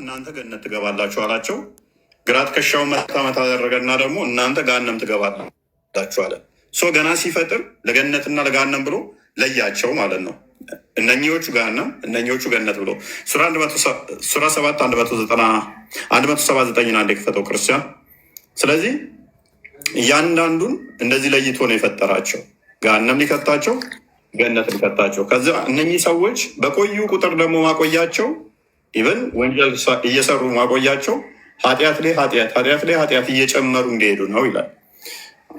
እናንተ ገነት ትገባላችሁ አላቸው። ግራ ትከሻውን መታ አደረገና ደግሞ እናንተ ገሃነም ትገባላችሁ አለ። ገና ሲፈጥር ለገነትና ለገሃነም ብሎ ለያቸው ማለት ነው። እነኚዎቹ ገሃነም እነኚዎቹ ገነት ብሎ ሱራ 7 179 አንድ የክፈተው ክርስቲያን። ስለዚህ እያንዳንዱን እንደዚህ ለይቶ ነው የፈጠራቸው። ገሃነም ሊከታቸው፣ ገነት ሊከታቸው። ከዚያ እነኚህ ሰዎች በቆዩ ቁጥር ደግሞ ማቆያቸው ኢቨን ወንጀል እየሰሩ ማቆያቸው ኃጢአት ላይ ኃጢአት እየጨመሩ እንዲሄዱ ነው ይላል።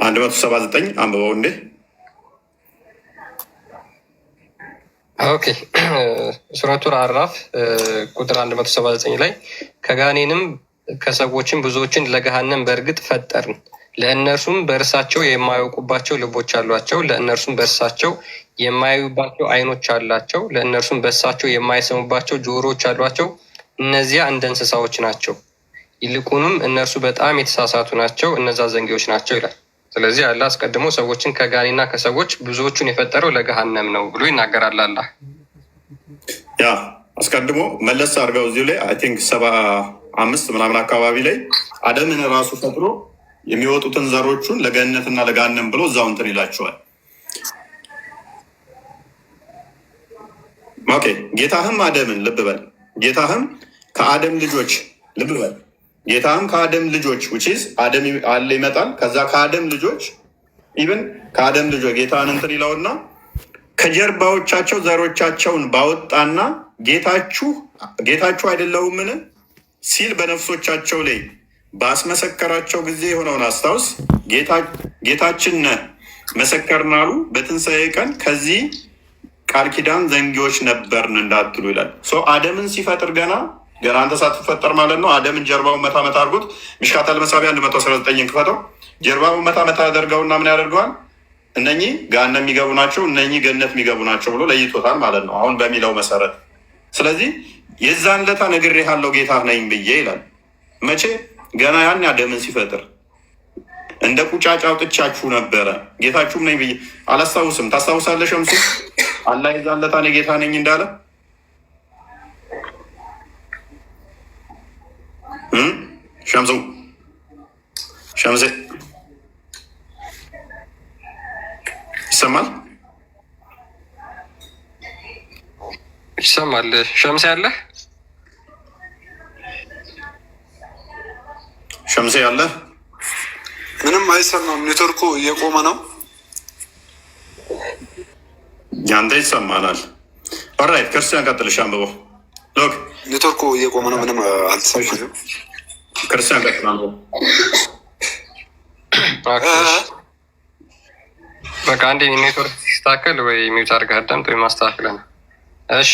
179 አንብበው እንዴ። ኦኬ ሱረቱ አዕራፍ ቁጥር 179 ላይ ከጋኔንም ከሰዎችም ብዙዎችን ለገሃነም በእርግጥ ፈጠርን፣ ለእነርሱም በእርሳቸው የማያውቁባቸው ልቦች አሏቸው፣ ለእነርሱም በእርሳቸው የማያዩባቸው ዓይኖች አላቸው፣ ለእነርሱም በእርሳቸው የማይሰሙባቸው ጆሮዎች አሏቸው። እነዚያ እንደ እንስሳዎች ናቸው፣ ይልቁንም እነርሱ በጣም የተሳሳቱ ናቸው፣ እነዛ ዘንጊዎች ናቸው ይላል። ስለዚህ አላህ አስቀድሞ ሰዎችን ከጋኔና ከሰዎች ብዙዎቹን የፈጠረው ለገሃነም ነው ብሎ ይናገራል። አላህ ያ አስቀድሞ መለስ አድርገው እዚሁ ላይ አይ ቲንክ 75 ምናምን አካባቢ ላይ አደምን ራሱ ፈጥሮ የሚወጡትን ዘሮቹን ለገነትና ለገሃነም ብሎ እዛው እንትን ይላቸዋል። ኦኬ ጌታህም አደምን ልብ በል፣ ጌታህም ከአደም ልጆች ልብ በል፣ ጌታህም ከአደም ልጆች ውጪስ አደም አለ ይመጣል። ከዛ ከአደም ልጆች ኢቭን ከአደም ልጆች ጌታህን እንትን ይለውና ከጀርባዎቻቸው ዘሮቻቸውን ባወጣና ጌታችሁ አይደለሁምን ሲል በነፍሶቻቸው ላይ ባስመሰከራቸው ጊዜ የሆነውን አስታውስ። ጌታችን መሰከርን አሉ። በትንሣኤ ቀን ከዚህ ቃል ኪዳን ዘንጊዎች ነበርን እንዳትሉ ይላል። አደምን ሲፈጥር ገና አንተ ሳትፈጠር ማለት ነው። አደምን ጀርባውን መታ አድርጎት ሚሽካታል መሳቢያ 119 ክፈተው። ጀርባውን መታ አደርገውና ምን ያደርገዋል? እነኚህ ገሃነም የሚገቡ ናቸው፣ እነኚህ ገነት የሚገቡ ናቸው ብሎ ለይቶታል ማለት ነው፣ አሁን በሚለው መሰረት። ስለዚህ የዛን ለታ ነግሬሃለሁ ጌታ ነኝ ብዬ ይላል። መቼ? ገና ያን አደምን ሲፈጥር እንደ ቁጫጭ አውጥቻችሁ ነበረ ጌታችሁም ነኝ ብዬ አላስታውስም። ታስታውሳለህ ሸምሱ? አላህ የዛን ለታ እኔ ጌታ ነኝ እንዳለ ሸምሴ ይሰማል? ይሰማል። ሸምሴ አለ? ሸምሴ አለ? ምንም አይሰማም። ኔትወርኩ እየቆመ ነው። ያንተ ይሰማናል። ኦራይት ክርስቲያን ቀጥልሽ አንብበው። ሎክ ኔትወርኩ እየቆመ ነው። ምንም አልተሰማኝም። ክርስቲያን ቀጥል አንብበው። በቃ አንዴ ኔትወርክ ሲስተካከል ወይ ሚውት አድርገህ አዳምጥ ወይ ማስተካከል ነው። እሺ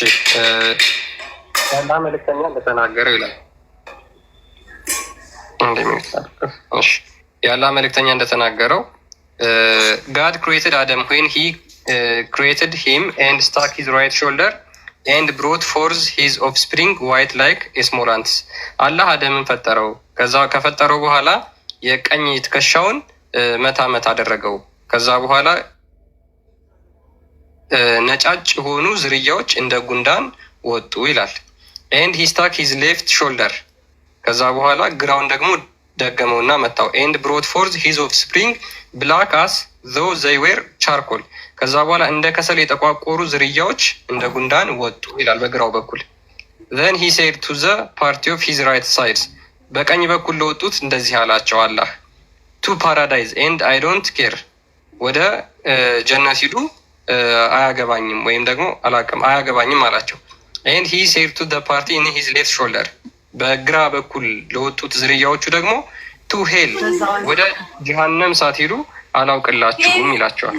ያላ መልእክተኛ እንደተናገረው ይላል። አንዴ ሚውት አድርገህ። እሺ ያላ መልእክተኛ እንደተናገረው God created Adam when he created him and stuck his right shoulder and brought forth his offspring white like a small ants። አላህ አደምን ፈጠረው። ከዛ ከፈጠረው በኋላ የቀኝ ትከሻውን መታ አደረገው። ከዛ በኋላ ነጫጭ የሆኑ ዝርያዎች እንደ ጉንዳን ወጡ ይላል። and he stuck his left shoulder። ከዛ በኋላ ግራውን ደግሞ ደገመውና መታው። and brought forth his offspring black as though they were charcoal። ከዛ በኋላ እንደ ከሰል የተቋቆሩ ዝርያዎች እንደ ጉንዳን ወጡ ይላል በግራው በኩል። then he said to the party of his right sides። በቀኝ በኩል ለወጡት እንደዚህ አላቸው አላህ to paradise and I don't care። ወደ ጀነት ሂዱ አያገባኝም፣ ወይም ደግሞ አላውቅም አያገባኝም አላቸው። and he said to the party in his left shoulder። በግራ በኩል ለወጡት ዝርያዎቹ ደግሞ to hell ወደ ጀሃነም ሳትሄዱ አላውቅላችሁም ይላቸዋል።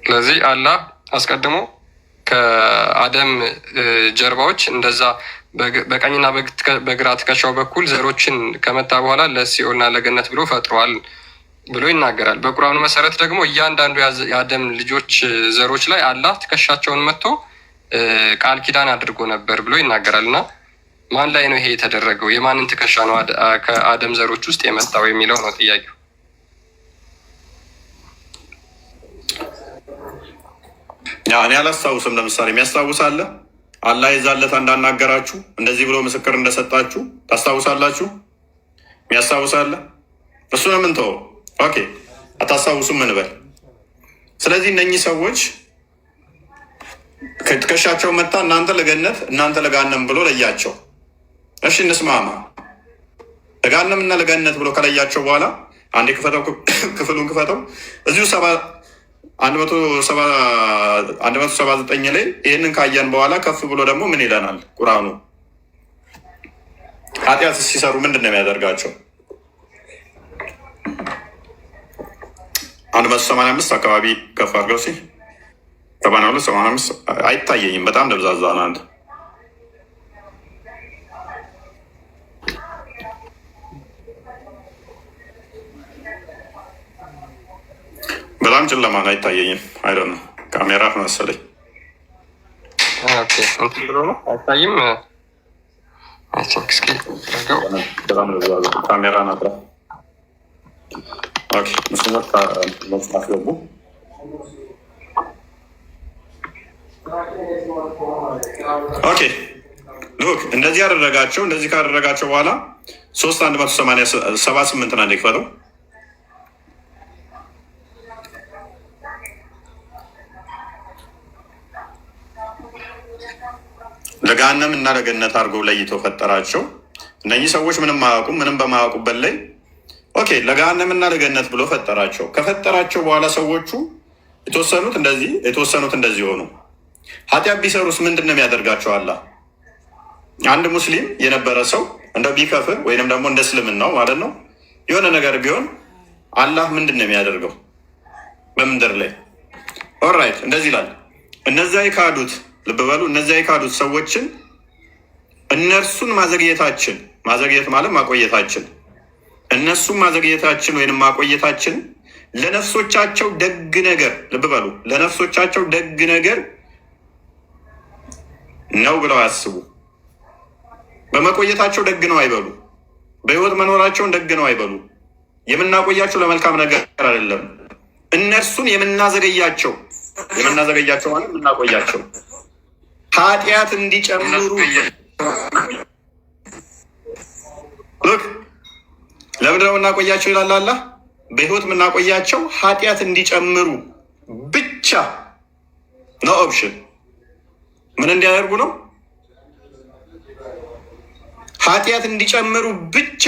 ስለዚህ አላህ አስቀድሞ ከአደም ጀርባዎች እንደዛ በቀኝና በግራ ትከሻው በኩል ዘሮችን ከመታ በኋላ ለሲኦልና ለገነት ብሎ ፈጥሯል ብሎ ይናገራል። በቁርአኑ መሰረት ደግሞ እያንዳንዱ የአደም ልጆች ዘሮች ላይ አላህ ትከሻቸውን መጥቶ ቃል ኪዳን አድርጎ ነበር ብሎ ይናገራል። እና ማን ላይ ነው ይሄ የተደረገው? የማንን ትከሻ ነው ከአደም ዘሮች ውስጥ የመጣው የሚለው ነው ጥያቄው። እኔ አላስታውስም። ለምሳሌ የሚያስታውስ አለ? አላህ የዛለት እንዳናገራችሁ እንደዚህ ብሎ ምስክር እንደሰጣችሁ ታስታውሳላችሁ? የሚያስታውስ አለ? እሱ ነው ምንተው። ኦኬ አታስታውሱም እንበል። ስለዚህ እነኚህ ሰዎች ከትከሻቸው መታ እናንተ ለገነት እናንተ ለጋነም ብሎ ለያቸው። እሺ እንስማማ። ለጋነም እና ለገነት ብሎ ከለያቸው በኋላ አንዴ ክፍሉን ክፈተው እዚሁ 179 ላይ ይህንን ካየን በኋላ ከፍ ብሎ ደግሞ ምን ይለናል ቁርአኑ? ኃጢአት ሲሰሩ ምንድን ነው የሚያደርጋቸው? 185 አካባቢ ከፍ አድርገው 72 85 አይታየኝም። በጣም ደብዛዛ ነው። አንተ በጣም ጨለማ ነው፣ አይታየኝም። አይደ ነው ካሜራ መሰለኝ። አይታይም። ካሜራ ነበር። ምስሎች አስገቡ። ኦኬ ሉክ እንደዚህ ያደረጋቸው። እንደዚህ ካደረጋቸው በኋላ 3:178 ና ክፈተው። ለገሃነም እና ለገነት አድርገው ለይቶ ፈጠራቸው። እነኚህ ሰዎች ምንም አያውቁም። ምንም በማያውቁበት ላይ ኦኬ ለገሃነም እና ለገነት ብሎ ፈጠራቸው። ከፈጠራቸው በኋላ ሰዎቹ የተወሰኑት እንደዚህ የተወሰኑት እንደዚህ ሆኑ። ኃጢአት ቢሰሩስ ምንድን ነው የሚያደርጋቸው? አላህ አንድ ሙስሊም የነበረ ሰው እንደ ቢከፍር ወይንም ደግሞ እንደ እስልምናው ማለት ነው የሆነ ነገር ቢሆን አላህ ምንድን ነው የሚያደርገው በምድር ላይ? ኦራይት እንደዚህ ይላል። እነዚያ የካዱት ልብ በሉ፣ እነዚያ የካዱት ሰዎችን እነርሱን ማዘግየታችን፣ ማዘግየት ማለት ማቆየታችን፣ እነሱን ማዘግየታችን ወይንም ማቆየታችን ለነፍሶቻቸው ደግ ነገር፣ ልብ በሉ ለነፍሶቻቸው ደግ ነገር ነው ብለው አያስቡ። በመቆየታቸው ደግ ነው አይበሉ። በህይወት መኖራቸውን ደግ ነው አይበሉ። የምናቆያቸው ለመልካም ነገር አይደለም። እነርሱን የምናዘገያቸው ማለት የምናቆያቸው ኃጢአት እንዲጨምሩ። ለምንድነው የምናቆያቸው ይላል አላህ። በህይወት የምናቆያቸው ኃጢአት እንዲጨምሩ ብቻ ነው። ኦፕሽን ምን እንዲያደርጉ ነው? ኃጢአት እንዲጨምሩ ብቻ።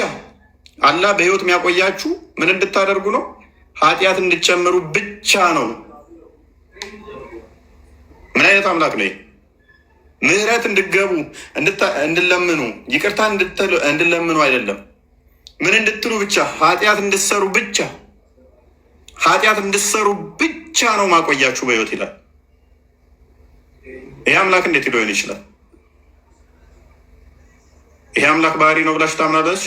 አላህ በህይወት የሚያቆያችሁ ምን እንድታደርጉ ነው? ኃጢአት እንዲጨምሩ ብቻ ነው። ምን አይነት አምላክ ነው? ምህረት እንድገቡ እንድለምኑ፣ ይቅርታ እንድለምኑ አይደለም። ምን እንድትሉ ብቻ? ኃጢአት እንድሰሩ ብቻ። ኃጢአት እንድሰሩ ብቻ ነው ማቆያችሁ በህይወት ይላል። ይሄ አምላክ እንዴት ሊሆን ይችላል? ይሄ አምላክ ባህሪ ነው ብላችሁ ታምናለች?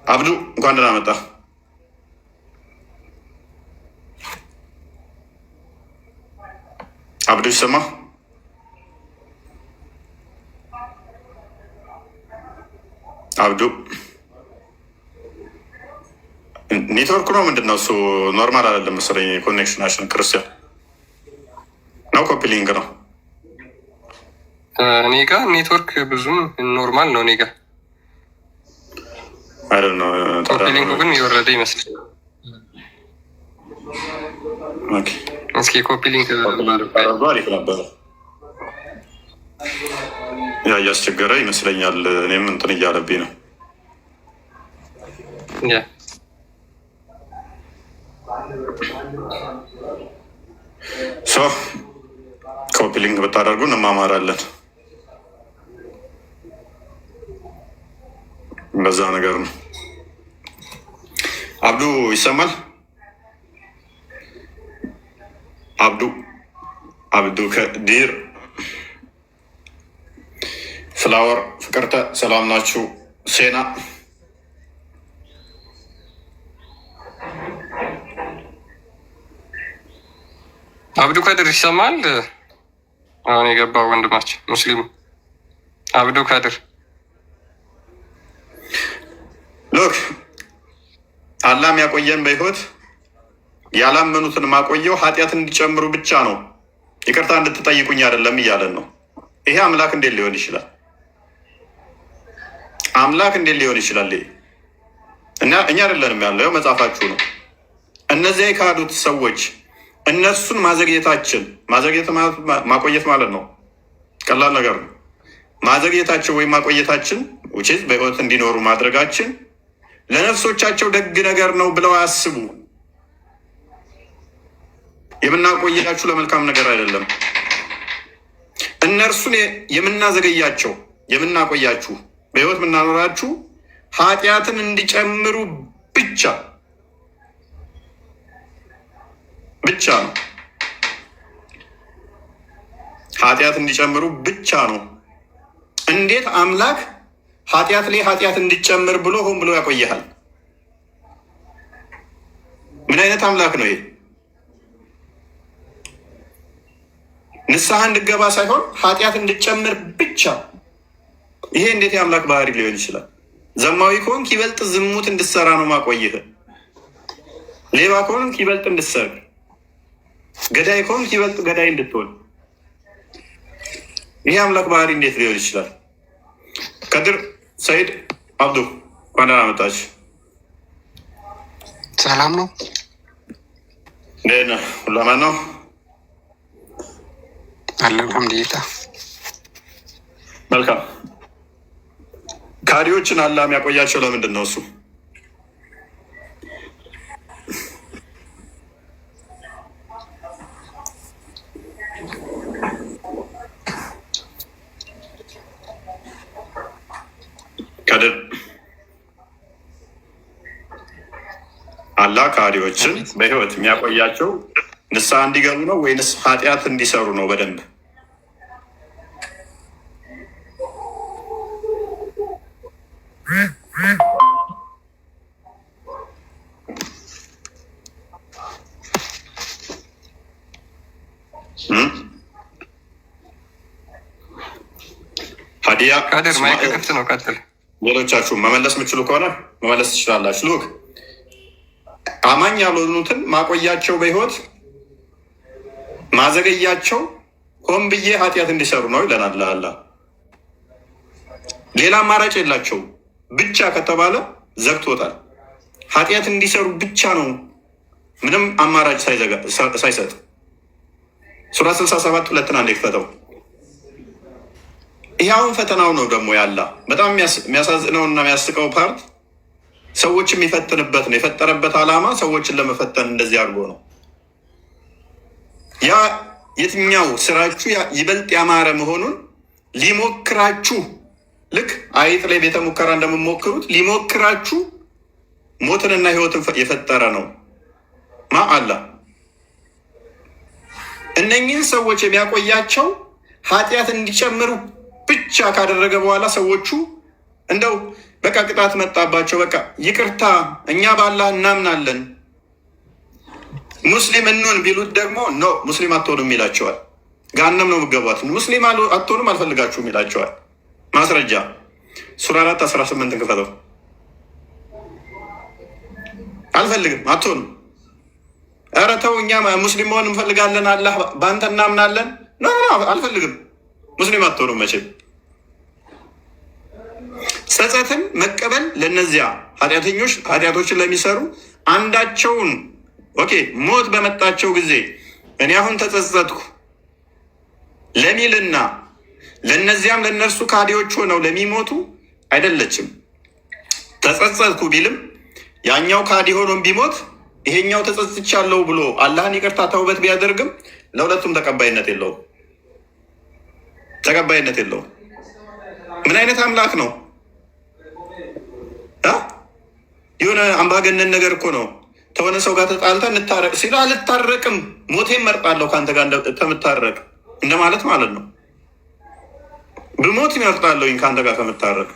አብዱ እንኳን ደህና መጣ። አብዱ ይሰማ? አብዱ ኔትወርክ ነው ምንድን ነው እሱ? ኖርማል አይደለም መሰለኝ ኮኔክሽናችን። ክርስቲያን ነው ኮፒ ሊንክ ነው። እኔ ጋ ኔትወርክ ብዙም ኖርማል ነው። እኔ ጋ ኮፒ ሊንኩ ግን የወረደ ይመስላል። እስኪ ኮፒ ሊንክ አሪፍ ነበረ። ያ እያስቸገረ ይመስለኛል። እኔም እንትን እያለብኝ ነው። ኮፒ ሊንክ ብታደርጉ እንማማራለን። በዛ ነገር ነው። አብዱ ይሰማል? አብዱ ከዲር ፍላወር ፍቅርተ ሰላም ናችሁ? ሴና አብዱ ከድር ይሰማል? አሁን የገባው ወንድማችን ሙስሊሙ አብዱ ከድር። ሎክ አላህ ያቆየን በህይወት ያላመኑትን ማቆየው ኃጢአት እንዲጨምሩ ብቻ ነው፣ ይቅርታ እንድትጠይቁኝ አይደለም እያለን ነው። ይሄ አምላክ እንዴት ሊሆን ይችላል? አምላክ እንዴት ሊሆን ይችላል? እና እኛ አይደለንም ያለው መጽሐፋችሁ ነው። እነዚያ የካዱት ሰዎች እነሱን ማዘግየታችን፣ ማዘግየት ማቆየት ማለት ነው፣ ቀላል ነገር ነው። ማዘግየታቸው ወይም ማቆየታችን ውጭት በህይወት እንዲኖሩ ማድረጋችን ለነፍሶቻቸው ደግ ነገር ነው ብለው አያስቡ። የምናቆያችሁ ለመልካም ነገር አይደለም። እነርሱን የምናዘገያቸው የምናቆያችሁ በህይወት የምናኖራችሁ ኃጢአትን እንዲጨምሩ ብቻ ነው። ኃጢአት እንዲጨምሩ ብቻ ነው። እንዴት አምላክ ኃጢአት ላይ ኃጢአት እንዲጨምር ብሎ ሆን ብሎ ያቆይሃል? ምን አይነት አምላክ ነው ይሄ? ንስሐ እንድገባ ሳይሆን ኃጢአት እንድጨምር ብቻ። ይሄ እንዴት የአምላክ ባህሪ ሊሆን ይችላል? ዘማዊ ከሆንክ ይበልጥ ዝሙት እንድትሰራ ነው ማቆይህ። ሌባ ከሆንክ ይበልጥ እንድትሰርቅ፣ ገዳይ ከሆንክ ይበልጥ ገዳይ እንድትሆን። ይሄ አምላክ ባህሪ እንዴት ሊሆን ይችላል? ከድር ሰይድ አብዱ እንኳን ደህና መጣች። ሰላም ነው? ሁሉ አማን ነው? አለ አልሐምዱሊላህ። መልካም። ካዲዎችን አላህ የሚያቆያቸው ለምንድን ነው? እሱ ከድር አላህ ካዲዎችን በህይወት የሚያቆያቸው ንስሐ እንዲገቡ ነው ወይንስ ኃጢአት እንዲሰሩ ነው? በደንብ ሀዲያ ካድር ማይክ ክፍት ነው። ቀጥል። ሌሎቻችሁ መመለስ የምችሉ ከሆነ መመለስ ትችላላችሁ። ሉክ አማኝ ያልሆኑትን ማቆያቸው በህይወት ማዘገያቸው ሆን ብዬ ኃጢአት እንዲሰሩ ነው ይለናል አላህ። ሌላ አማራጭ የላቸው ብቻ ከተባለ ዘግቶታል። ኃጢአት እንዲሰሩ ብቻ ነው፣ ምንም አማራጭ ሳይሰጥ። ሱራ 67 ሁለትን አንዴ ክፈተው። ይኸውን ፈተናው ነው ደግሞ ያላ በጣም የሚያሳዝነው እና የሚያስቀው ፓርት ሰዎች የሚፈትንበት ነው። የፈጠረበት ዓላማ ሰዎችን ለመፈተን እንደዚህ አድርጎ ነው። ያ የትኛው ስራችሁ ይበልጥ ያማረ መሆኑን ሊሞክራችሁ፣ ልክ አይጥ ላይ ቤተ ሙከራ እንደምሞክሩት ሊሞክራችሁ ሞትንና ህይወትን የፈጠረ ነው አላህ። እነኚህን ሰዎች የሚያቆያቸው ኃጢአት እንዲጨምሩ ብቻ ካደረገ በኋላ ሰዎቹ እንደው በቃ ቅጣት መጣባቸው፣ በቃ ይቅርታ እኛ በአላህ እናምናለን ሙስሊም እንሆን ቢሉት ደግሞ ኖ ሙስሊም አትሆኑም ይላቸዋል። ጋነም ነው የምትገቧት፣ ሙስሊም አትሆኑም አልፈልጋችሁም ይላቸዋል። ማስረጃ ሱራ 4 18 ክፈተው። አልፈልግም አትሆኑም። ኧረ ተው እኛ ሙስሊም መሆን እንፈልጋለን፣ አላህ በአንተ እናምናለን። ኖ አልፈልግም፣ ሙስሊም አትሆኑም መቼም። ጸጸትን መቀበል ለነዚያ ኃጢአተኞች ኃጢአቶችን ለሚሰሩ አንዳቸውን ሞት በመጣቸው ጊዜ እኔ አሁን ተጸጸትኩ ለሚልና ለነዚያም ለነርሱ ካዲዎች ሆነው ለሚሞቱ አይደለችም። ተጸጸትኩ ቢልም ያኛው ካዲ ሆኖም ቢሞት ይሄኛው ተጸጽቻለሁ ብሎ አላህን ይቅርታ ተውበት ቢያደርግም ለሁለቱም ተቀባይነት የለውም። ተቀባይነት የለውም። ምን አይነት አምላክ ነው? የሆነ አምባገነን ነገር እኮ ነው። ተሆነ ሰው ጋር ተጣልተ እንታረቅ ሲሉ አልታረቅም፣ ሞቴን መርጣለሁ ከአንተ ጋር ከምታረቅ እንደማለት ማለት ነው። ብሞት ይመርጣለሁኝ ከአንተ ጋር ከምታረቅ።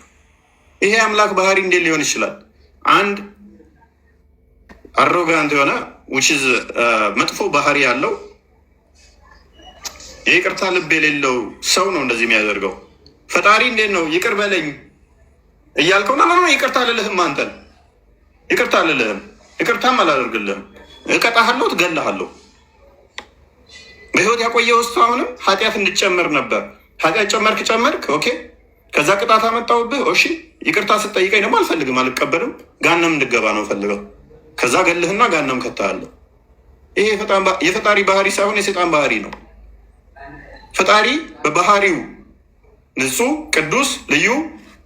ይሄ አምላክ ባህሪ እንዴት ሊሆን ይችላል? አንድ አሮጋንት የሆነ ውችዝ መጥፎ ባህሪ ያለው የይቅርታ ልብ የሌለው ሰው ነው እንደዚህ የሚያደርገው። ፈጣሪ እንዴት ነው ይቅር በለኝ እያልከው ና ይቅርታ አልልህም፣ አንተን ይቅርታ አልልህም፣ ይቅርታም አላደርግልህም። እቀጣሃለሁ፣ ትገለሃለሁ። በህይወት ያቆየ ውስጥ አሁንም ኃጢአት እንድጨምር ነበር። ኃጢአት ጨመርክ፣ ኦኬ። ከዛ ቅጣት አመጣሁብህ፣ እሺ። ይቅርታ ስጠይቀኝ ደግሞ አልፈልግም፣ አልቀበልም። ጋነም እንድገባ ነው ፈልገው። ከዛ ገልህና ጋነም ከተሃለሁ። ይሄ የፈጣሪ ባህሪ ሳይሆን የሴጣን ባህሪ ነው። ፈጣሪ በባህሪው ንጹሕ፣ ቅዱስ፣ ልዩ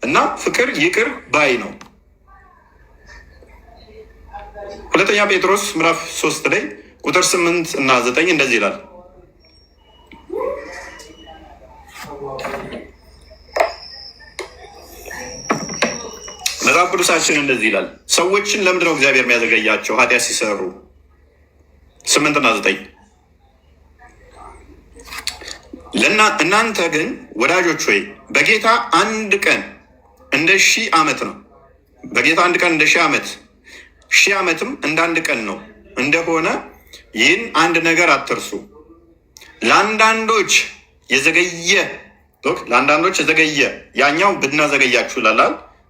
እና ፍቅር፣ ይቅር ባይ ነው። ሁለተኛ ጴጥሮስ ምዕራፍ 3 ላይ ቁጥር 8 እና 9 እንደዚህ ይላል። መጽሐፍ ቅዱሳችን እንደዚህ ይላል። ሰዎችን ለምንድን ነው እግዚአብሔር የሚያዘገያቸው ኃጢአት ሲሰሩ? 8 እና 9 እናንተ ግን ወዳጆች ሆይ በጌታ አንድ ቀን እንደ 1000 ዓመት ነው። በጌታ አንድ ቀን እንደ 1000 ዓመት፣ 1000 ዓመትም እንደ አንድ ቀን ነው እንደሆነ ይህን አንድ ነገር አትርሱ። ለአንዳንዶች የዘገየ ያኛው ብናዘገያችሁ ይላል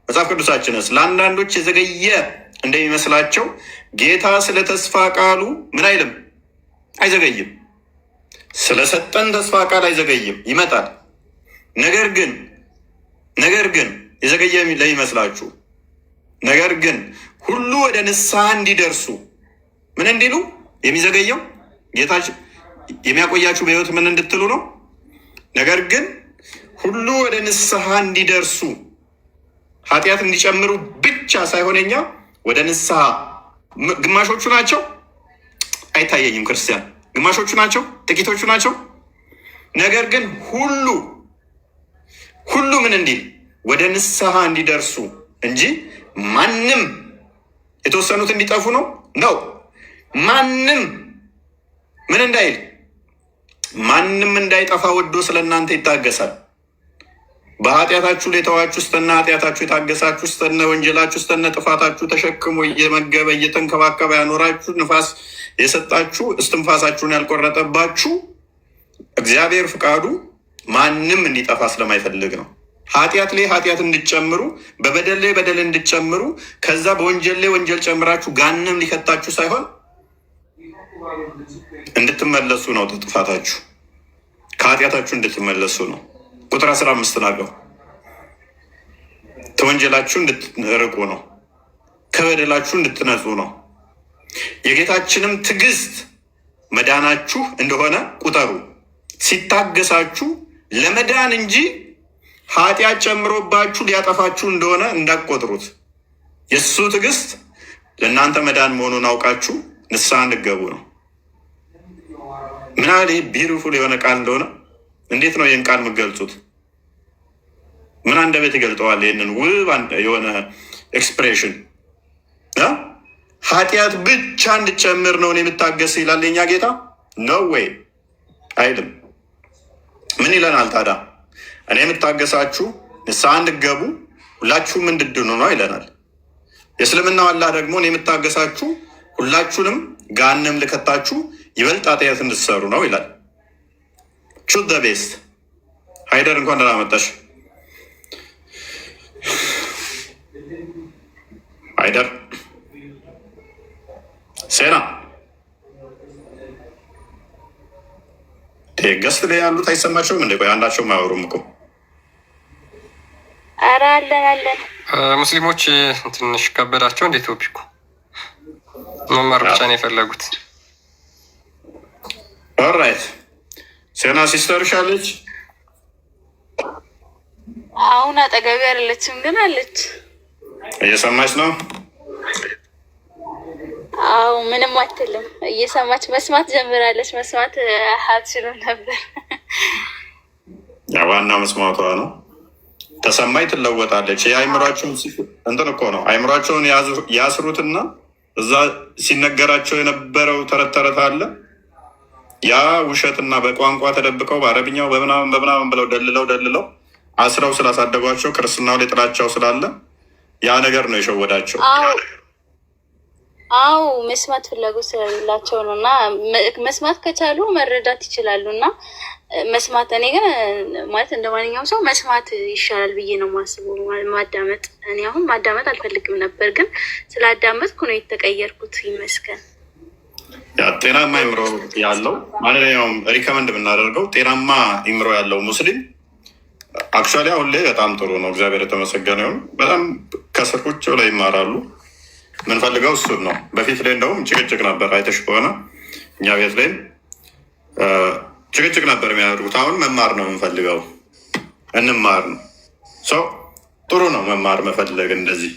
መጽሐፍ ቅዱሳችንስ። ለአንዳንዶች የዘገየ እንደሚመስላቸው ጌታ ስለ ተስፋ ቃሉ ምን አይልም? አይዘገይም። ስለሰጠን ተስፋ ቃል አይዘገይም፣ ይመጣል። ነገር ግን የዘገየ ለሚመስላችሁ፣ ነገር ግን ሁሉ ወደ ንስሐ እንዲደርሱ ምን እንዲሉ የሚዘገየው ጌታ የሚያቆያችሁ በሕይወት ምን እንድትሉ ነው? ነገር ግን ሁሉ ወደ ንስሐ እንዲደርሱ፣ ኃጢአት እንዲጨምሩ ብቻ ሳይሆን እኛ ወደ ንስሐ ግማሾቹ ናቸው። አይታየኝም ክርስቲያን፣ ግማሾቹ ናቸው፣ ጥቂቶቹ ናቸው። ነገር ግን ሁሉ ምን እንዲል ወደ ንስሐ እንዲደርሱ እንጂ ማንም የተወሰኑት እንዲጠፉ ነው። ማንም ምን እንዳይል፣ ማንም እንዳይጠፋ ወዶ ስለ እናንተ ይታገሳል። በኃጢአታችሁ ሌተዋችሁ ስተና ኃጢአታችሁ የታገሳችሁ ስተነ ወንጀላችሁ ስተነ ጥፋታችሁ ተሸክሞ እየመገበ እየተንከባከበ ያኖራችሁ ንፋስ የሰጣችሁ እስትንፋሳችሁን ያልቆረጠባችሁ እግዚአብሔር ፍቃዱ ማንም እንዲጠፋ ስለማይፈልግ ነው። ኃጢአት ላይ ኃጢአት እንድጨምሩ፣ በበደል ላይ በደል እንድጨምሩ፣ ከዛ በወንጀል ላይ ወንጀል ጨምራችሁ ጋንም ሊከታችሁ ሳይሆን እንድትመለሱ ነው። ጥፋታችሁ ከኃጢአታችሁ እንድትመለሱ ነው። ቁጥር 15 ናገው ከወንጀላችሁ እንድትርቁ ነው። ከበደላችሁ እንድትነጹ ነው። የጌታችንም ትዕግስት መዳናችሁ እንደሆነ ቁጠሩ። ሲታገሳችሁ ለመዳን እንጂ ኃጢአት ጨምሮባችሁ ሊያጠፋችሁ እንደሆነ እንዳትቆጥሩት። የእሱ ትዕግስት ለእናንተ መዳን መሆኑን አውቃችሁ ንስሐ እንድትገቡ ነው። ምን ያህል ቢዩቲፉል የሆነ ቃል እንደሆነ እንዴት ነው ይህን ቃል የምትገልጹት? ምን አንደበት ይገልጠዋል? ይህንን ውብ የሆነ ኤክስፕሬሽን ኃጢአት ብቻ እንድጨምር ነው የምታገስ ይላል የኛ ጌታ? ነው ወይ አይልም። ምን ይለናል ታዲያ? እኔ የምታገሳችሁ ንስሐ እንድትገቡ ሁላችሁም እንድድኑ ነው ይለናል። የእስልምናው አላህ ደግሞ እኔ የምታገሳችሁ ሁላችሁንም ገሃነም ልከታችሁ ይበልጥ ኃጢአት እንድትሰሩ ነው ይላል። ቹት ዘ ቤስት። ሃይደር እንኳን ደህና መጣሽ። ሃይደር ሴና ገስት ላይ ያሉት አይሰማቸውም እንዴ? ቆይ አንዳቸውም አያወሩም እኮ። ኧረ አለን። ሙስሊሞች ትንሽ ከበዳቸው እንደ ቶፒኩ መማር ብቻ ነው የፈለጉት። ኦልራይት ሴና ሲስተርሽ አለች? አሁን አጠገቢ አይደለችም፣ ግን አለች። እየሰማች ነው? አዎ ምንም አትልም። እየሰማች መስማት ጀምራለች። መስማት አትችልም ነበር። ዋናው መስማቷ ነው። ተሰማኝ ትለወጣለች። የአይምሯቸውን እንትን እኮ ነው። አይምሯቸውን ያስሩትና እዛ ሲነገራቸው የነበረው ተረት አለ። ያ ውሸትና በቋንቋ ተደብቀው በአረብኛው በምናምን ብለው ደልለው አስረው ስላሳደጓቸው ክርስትናው ላይ ጥላቻው ስላለ ያ ነገር ነው የሸወዳቸው። አዎ መስማት ፍላጎት ስለሌላቸው ነው። እና መስማት ከቻሉ መረዳት ይችላሉ። እና መስማት እኔ ግን ማለት እንደ ማንኛውም ሰው መስማት ይሻላል ብዬ ነው የማስበው። ማዳመጥ እኔ አሁን ማዳመጥ አልፈልግም ነበር፣ ግን ስላዳመጥኩ ነው የተቀየርኩት። ይመስገን። ጤናማ አይምሮ ያለው ማንኛውም ሪከመንድ የምናደርገው ጤናማ አይምሮ ያለው ሙስሊም አክቹዋሊ አሁን ላይ በጣም ጥሩ ነው። እግዚአብሔር የተመሰገነ ይሁን። በጣም ከስር ቁጭ ብለው ይማራሉ። ምንፈልገው እሱን ነው። በፊት ላይ እንደውም ጭቅጭቅ ነበር። አይተሽ ከሆነ እኛ ቤት ላይም ጭቅጭቅ ነበር የሚያደርጉት። አሁን መማር ነው የምንፈልገው። እንማር ነው ሰው ጥሩ ነው መማር መፈለግ እንደዚህ።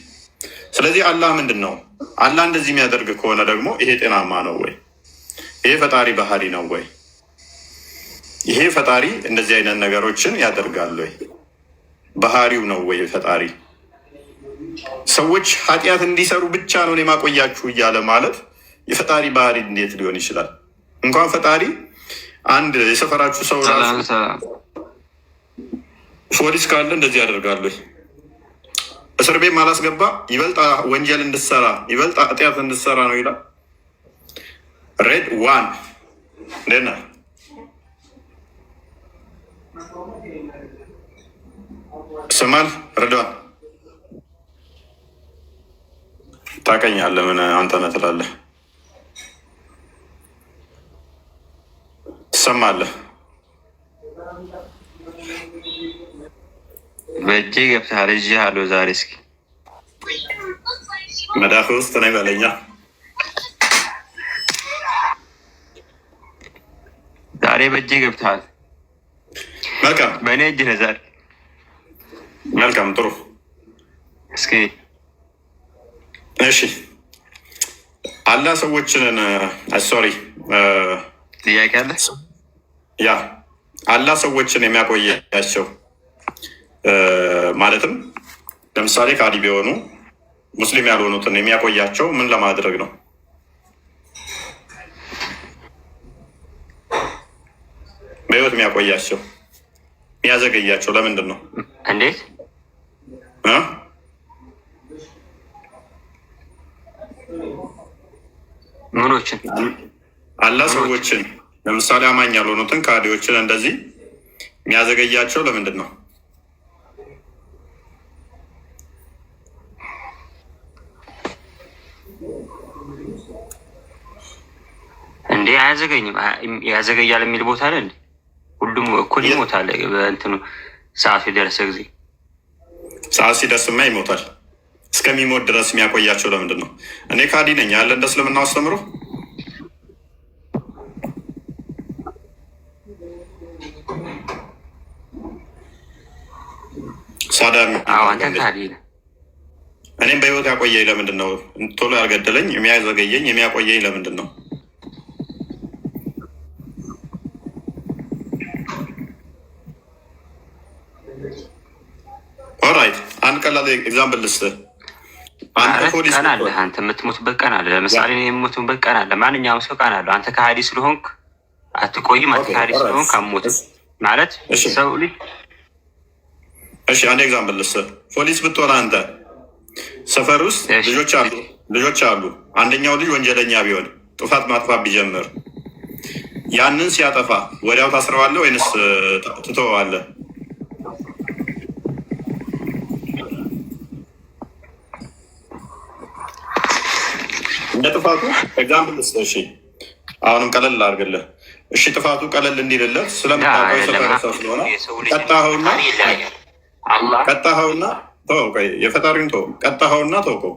ስለዚህ አላህ ምንድን ነው? አላህ እንደዚህ የሚያደርግ ከሆነ ደግሞ ይሄ ጤናማ ነው ወይ? ይሄ ፈጣሪ ባህሪ ነው ወይ? ይሄ ፈጣሪ እንደዚህ አይነት ነገሮችን ያደርጋል ወይ? ባህሪው ነው ወይ ፈጣሪ? ሰዎች ኃጢአት እንዲሰሩ ብቻ ነው የማቆያችሁ እያለ ማለት የፈጣሪ ባህሪ እንዴት ሊሆን ይችላል? እንኳን ፈጣሪ አንድ የሰፈራችሁ ሰው ራሱ ፖሊስ ካለ እንደዚህ ያደርጋሉ። እስር ቤት ማላስገባ ይበልጥ ወንጀል እንድሰራ ይበልጥ ኃጢአት እንድሰራ ነው ይላል። ሬድ ዋን ደና ስማል ረዷን ታውቀኛለህ። ምን አንተ ነህ ትላለህ? ትሰማለህ? በእጄ ገብተሃል። እጅ አለው ዛሬ እስኪ መዳፍ ውስጥ ነው በለኛ። ዛሬ በእጄ ገብተሃል። መልካም፣ በእኔ እጅ ነህ ዛሬ። መልካም፣ ጥሩ። እስኪ እሺ፣ አላህ ሰዎችንን ሶሪ ጥያቄ አለ። ያ አላህ ሰዎችን የሚያቆያቸው ማለትም ለምሳሌ ካዲ ቢሆኑ ሙስሊም ያልሆኑትን የሚያቆያቸው ምን ለማድረግ ነው? በህይወት የሚያቆያቸው የሚያዘገያቸው ለምንድን ነው? እንዴት ምኖችን አላህ ሰዎችን ለምሳሌ አማኝ ያልሆኑትን ካዲዎችን እንደዚህ የሚያዘገያቸው ለምንድን ነው? እንዴ አያዘገኝም። ያዘገያል የሚል ቦታ አለ እንዴ? ሁሉም እኩል ይሞታል። በእንትኑ ሰዓቱ የደረሰ ጊዜ ሰዓት ሲደርስማ ይሞታል። እስከሚሞት ድረስ የሚያቆያቸው ለምንድን ነው? እኔ ካዲ ነኝ ያለ እንደ እስልምና አስተምሮ ሳዳም አንተ ካዲ ነህ። እኔም በህይወት ያቆየኝ ለምንድን ነው? ቶሎ ያልገደለኝ የሚያዘገየኝ የሚያቆየኝ ለምንድን ነው? ኦራይት፣ አንድ ቀላል ኤግዛምፕል ልስጥህ። አንተ ፖሊስ ቀን አለ፣ አንተ የምትሞትበት ቀን አለ። ለምሳሌ የምሞትበት ቀን አለ። ማንኛውም ሰው ቀን አለ። አንተ ከሀዲ ስለሆንክ አትቆይም። አንተ ከሀዲ ስለሆንክ አትሞትም ማለት ሰው ልጅ። እሺ፣ አንድ ኤግዛምፕል ልስጥህ። ፖሊስ ብትሆን አንተ ሰፈር ውስጥ ልጆች አሉ። አንደኛው ልጅ ወንጀለኛ ቢሆን ጥፋት ማጥፋት ቢጀምር ያንን ሲያጠፋ ወዲያው ታስረዋለህ ወይንስ ትተወዋለህ? እንደ ጥፋቱ ኤግዛምፕል ልስጥህ። እሺ፣ አሁንም ቀለል አድርግልህ። እሺ፣ ጥፋቱ ቀለል እንዲልለት ስለምታውቀው የሰፈር ሰው ስለሆነ ቀጣኸውና ተው፣ ቆይ የፈጣሪውን ተው፣ ቀጣኸውና ተውቀው።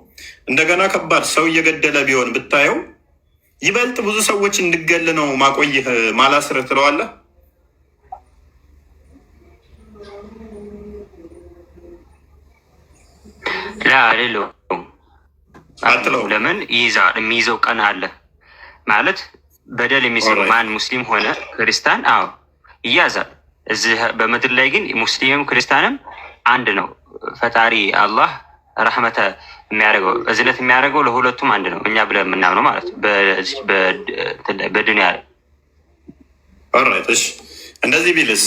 እንደገና ከባድ ሰው እየገደለ ቢሆን ብታየው ይበልጥ ብዙ ሰዎች እንድገል ነው ማቆይህ ማላስርህ ትለዋለህ? ለምን ይይዛል? የሚይዘው ቀን አለ ማለት በደል የሚሰሩ ማን ሙስሊም ሆነ ክርስቲያን፣ አዎ ይያዛል። እዚህ በምድር ላይ ግን ሙስሊምም ክርስቲያንም አንድ ነው። ፈጣሪ አላህ ረሕመተ የሚያደርገው እዝነት የሚያደርገው ለሁለቱም አንድ ነው። እኛ ብለን የምናምነው ማለት ነው በዱንያ ላይ። እሺ፣ እንደዚህ ቢልስ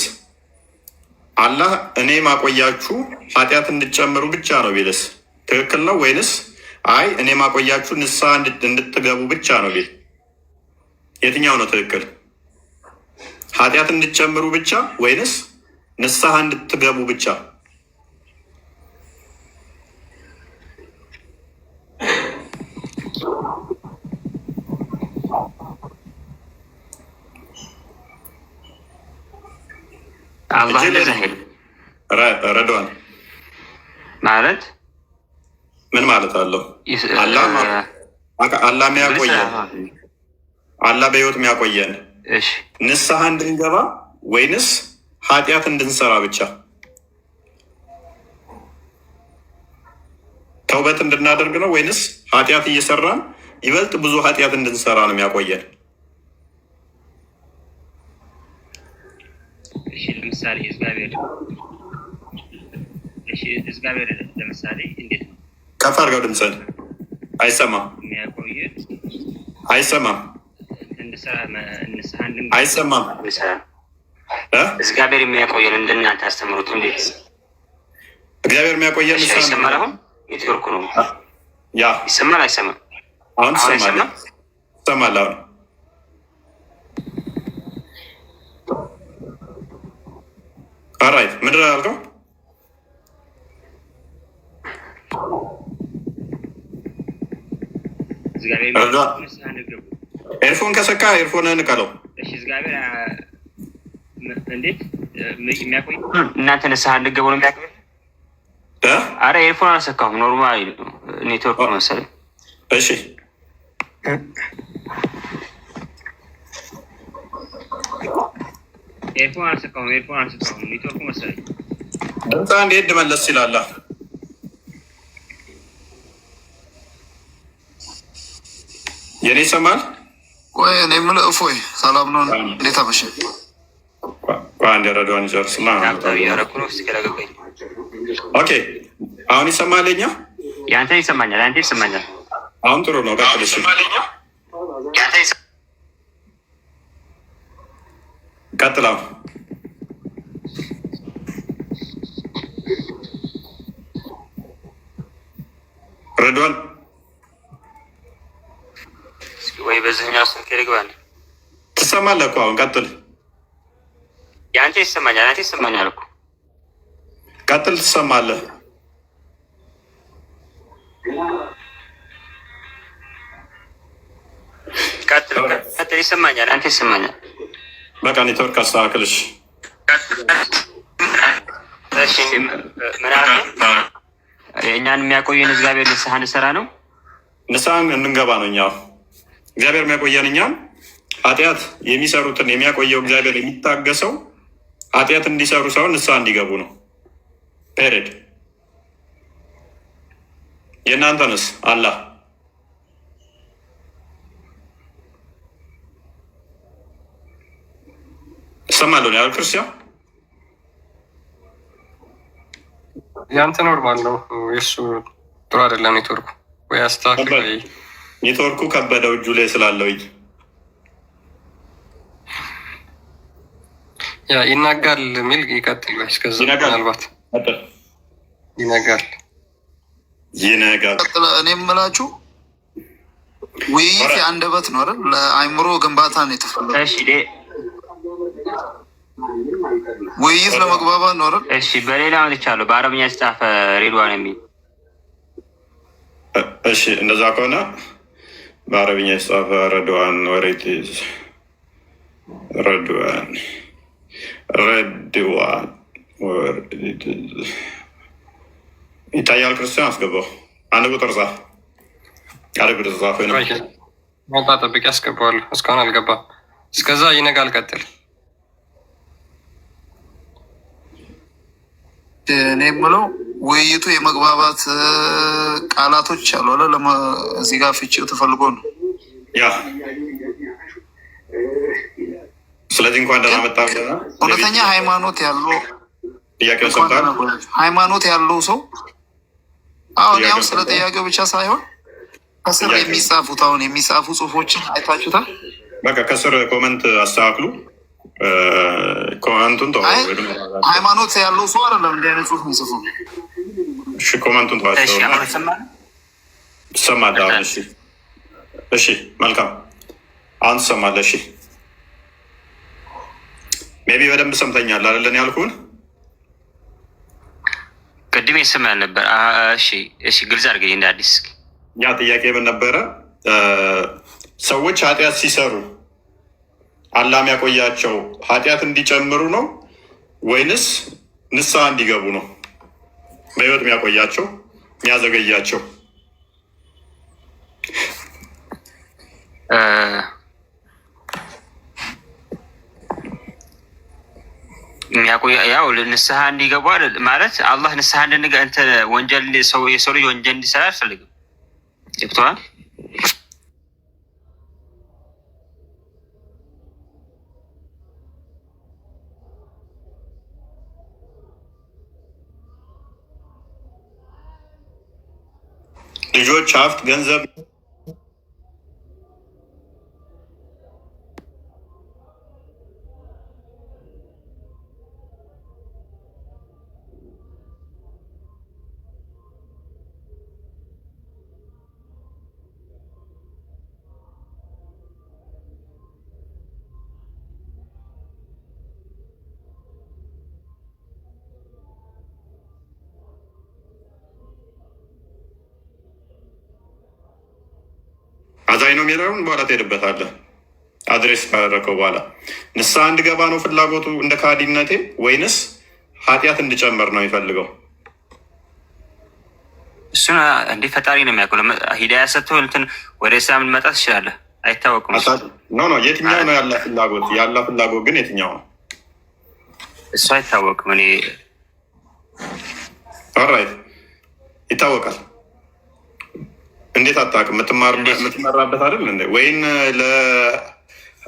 አላህ እኔ ማቆያችሁ ኃጢአት እንድትጨምሩ ብቻ ነው ቢልስ ትክክል ነው? ወይንስ አይ እኔ ማቆያችሁ ንስሐ እንድትገቡ ብቻ ነው ቢል የትኛው ነው ትክክል? ኃጢአት እንድትጨምሩ ብቻ ወይንስ ንስሐ እንድትገቡ ብቻ? አላህ እንደዛ ሄድ ረድዋን ማለት ምን ማለት አለው? አላህ የሚያቆየን አላህ በህይወት የሚያቆየን ንስሐ እንድንገባ ወይንስ ኃጢአት እንድንሰራ ብቻ? ተውበት እንድናደርግ ነው ወይንስ ኃጢአት እየሰራን ይበልጥ ብዙ ኃጢአት እንድንሰራ ነው የሚያቆየን? ለምሳሌ እግዚአብሔር ለምሳሌ እንዴት ነው? ከፍ አድርገው ድምፅህን። አይሰማም አይሰማም አይሰማም። እግዚአብሔር የሚያቆየን እንደናንተ አስተምሩት። እንዴት እግዚአብሔር የሚያቆየን ይሰማል? አሁን ኔትወርኩ ነው። ያ ይሰማል አይሰማም? አሁን ይሰማል። ይሰማል አሁን ኦራይት። ምንድን ነው ያልከው? ኤርፎን ከሰካ ኤርፎንህን ንቀለው። እናንተ ንስሐ እንድትገቡ ነው የሚያቆይ? አረ ኤርፎን አልሰካሁም፣ ኖርማል ኔትወርክ መሰለኝ። እሺ ኤርፎን አልሰካሁም ኔትወርክ መሰለኝ። ድምፅህ እንዴት መለስ ይላል? የኔ ይሰማል? ቆይ እኔ የምልህ እፎይ ሰላም ነው? እንዴት አመሸህ? አንድ ረድዋን ይጨርስና ኦኬ። አሁን ይሰማል? ኛ የአንተ ይሰማኛል፣ አንተ ይሰማኛል። አሁን ጥሩ ነው። ቀጥል። ቀጥል። ረድዋን ወይ በዚህኛው ስልክ ልግባል። ትሰማለህ እኮ አሁን ቀጥል። የአንተ ይሰማኛል፣ አንተ ይሰማኛል እኮ ቀጥል። ትሰማለህ? ቀጥል። ይሰማኛል፣ አንተ ይሰማኛል። በቃ ኔትወርክ አስተካክልሽ። እኛን የሚያቆየን እግዚአብሔር ንስሐ እንሰራ ነው፣ ንስሐ እንድንገባ ነው። እኛ እግዚአብሔር የሚያቆየን እኛም ኃጢአት የሚሰሩትን የሚያቆየው እግዚአብሔር የሚታገሰው ኃጢአት እንዲሰሩ ሳይሆን ንስሐ እንዲገቡ ነው። ፔሬድ። የእናንተንስ? አላህ እሰማለሁ ያል ክርስቲያን ያንተ ኖርማል ነው። የእሱ ጥሩ አይደለም ኔትወርኩ። ወይ አስተካክል ወይ ኔትወርኩ ከበደው እጁ ላይ ስላለው ያ ይናጋል የሚል ይቀጥል። እስከዛ ምናልባት ይነጋል። እኔ የምላችሁ ውይይት የአንደበት ነው አይደል? ለአእምሮ ግንባታ ነው የተፈለገው። ውይይት ለመግባባት ነው አይደል? እሺ፣ በሌላ መጥቻለሁ። በአረብኛ የተጻፈ ሬድዋን የሚል እሺ፣ እንደዛ ከሆነ በአረብኛ የተጻፈ ረድዋን ወሬት ረድዋን ይታያል። ክርስቲያን አስገባው። አንድ ቁጥር ጻፍ። አንድ ቁጥር ጻፍ። መጣ ጠብቄ አስገባዋለሁ። እስካሁን አልገባም። እስከዛ ይነጋል። ቀጥል። እኔ የምለው ውይይቱ የመግባባት ቃላቶች አሉ አለ እዚህ ጋር ፍቺው ተፈልጎ ነው። ያ ስለዚህ እንኳን ደህና መጣ። እውነተኛ ሃይማኖት ያለው ጥያቄው ሰምታል። ሃይማኖት ያለው ሰው አሁን ያው ስለ ጥያቄው ብቻ ሳይሆን ከስር የሚጻፉት አሁን የሚጻፉ ጽሁፎችን አይታችሁታል። በቃ ከስር ኮመንት አስተካክሉ። ኮመንቱን ተው። ሃይማኖት ያለው ሰው አይደለም እንዲህ አይነት ጽሁፍ የሚጽፉ። እሺ ኮመንቱን ተው። ትሰማለህ? እሺ እሺ፣ መልካም። አሁን ትሰማለህ? እሺ ሜቢ በደንብ ሰምተኛል አይደለን ያልኩህን? ቅድም ይሰማል ነበር። እሺ እሺ፣ ግልጽ አድርገኝ እንደ አዲስ። ያ ጥያቄ ምን ነበረ? ሰዎች ኃጢአት ሲሰሩ አላህ የሚያቆያቸው ኃጢአት እንዲጨምሩ ነው ወይንስ ንስሐ እንዲገቡ ነው በህይወት የሚያቆያቸው የሚያዘገያቸው? ያው ንስሐ እንዲገቡ ማለት አላህ ንስሐ እንትን ወንጀል የሰው ልጅ ወንጀል እንዲሰራ አልፈልግም። ገብቶሃል? ልጆች፣ ሀብት፣ ገንዘብ አዛኝ ነው የሚለውን በኋላ ትሄድበታለህ። አድሬስ ካደረከው በኋላ ንስሐ እንድገባ ነው ፍላጎቱ እንደ ካዲነቴ፣ ወይንስ ኃጢአት እንድጨምር ነው የሚፈልገው? እሱን እንዲህ ፈጣሪ ነው የሚያውቀው። ሂዳያ ሰጥቶ እንትን ወደ እስላም ልመጣ ትችላለህ፣ አይታወቅም። ኖ የትኛው ነው ያለ ፍላጎት? ያለ ፍላጎት ግን የትኛው ነው? እሱ አይታወቅም። እኔ ኦራይት ይታወቃል። እንዴት አታውቅም? የምትመራበት አይደል እንዴ? ወይን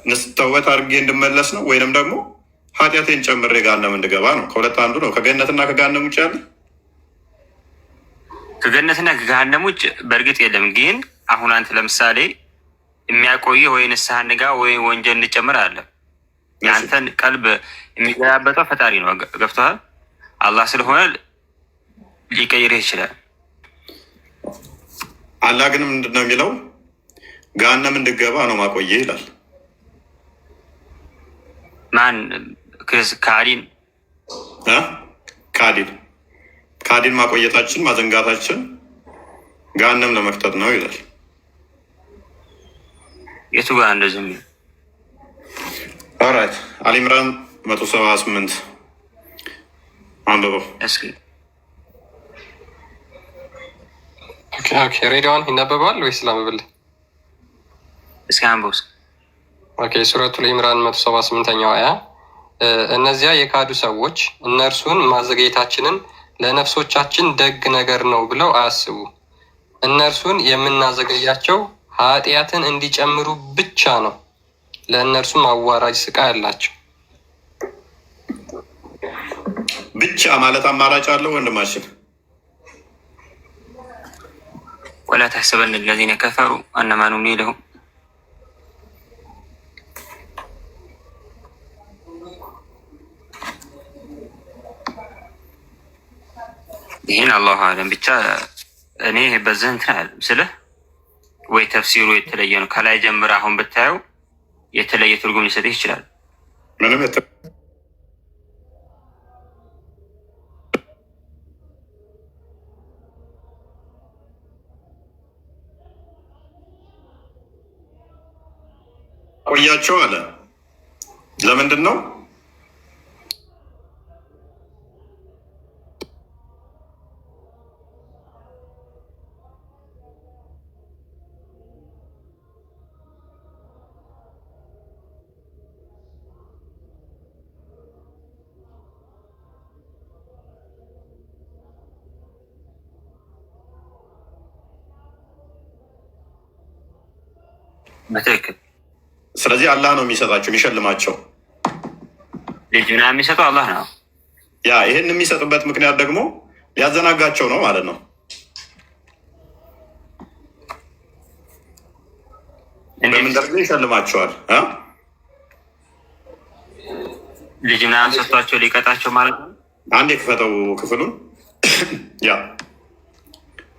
ለተውበት አድርጌ እንድመለስ ነው፣ ወይንም ደግሞ ኃጢአቴን ጨምሬ ገሃነም እንድገባ ነው። ከሁለት አንዱ ነው። ከገነትና ከገሃነም ውጭ ያለ ከገነትና ከገሃነም ውጭ በእርግጥ የለም። ግን አሁን አንተ ለምሳሌ የሚያቆየ ወይ ንስሐ እንግባ ወይ ወንጀል እንጨምር አለ። የአንተን ቀልብ የሚገባበጠው ፈጣሪ ነው። ገብቶሃል? አላህ ስለሆነ ሊቀይርህ ይችላል። አላህ ግን ምንድን ነው የሚለው? ገሃነም እንድገባ ነው ማቆየ ይላል። ማን? ካዲን ካዲን ማቆየታችን ማዘንጋታችን ገሃነም ለመክተት ነው ይላል። የቱ ጋር እንደዚህ የሚል? ኦራይት አሊምራን 178 አንብበው እስኪ። ሬዲዮን ይነበባል ወይስ ላምብልህ? እስኪ አንብበው። ሱረቱል ኢምራን 178ኛው አያ እነዚያ የካዱ ሰዎች እነርሱን ማዘግየታችንን ለነፍሶቻችን ደግ ነገር ነው ብለው አያስቡ። እነርሱን የምናዘገያቸው ኃጢአትን እንዲጨምሩ ብቻ ነው። ለእነርሱም አዋራጅ ስቃይ አላቸው። ብቻ ማለት አማራጭ አለው ወንድማችን። ወላ ተሕሰበነ አለዚነ ከፈሩ አነማ ኑምሊ ለሁም ይህን አላሁ አለም። ብቻ እኔ በዚህ እንትን አለም ስልህ ወይ ተፍሲሩ የተለየ ነው። ከላይ ጀምር አሁን ብታየው የተለየ ትርጉም ሊሰጥህ ይችላል። ምንም ቆያቸው አለ። ለምንድን ነው? በትክክል። ስለዚህ አላህ ነው የሚሰጣቸው የሚሸልማቸው። ልጁና የሚሰጠው አላህ ነው። ያ ይህን የሚሰጥበት ምክንያት ደግሞ ሊያዘናጋቸው ነው ማለት ነው። በምን ደረጃ ይሸልማቸዋል? ልጅና ሰጥቷቸው ሊቀጣቸው ማለት ነው። አንድ የክፈተው ክፍሉን ያ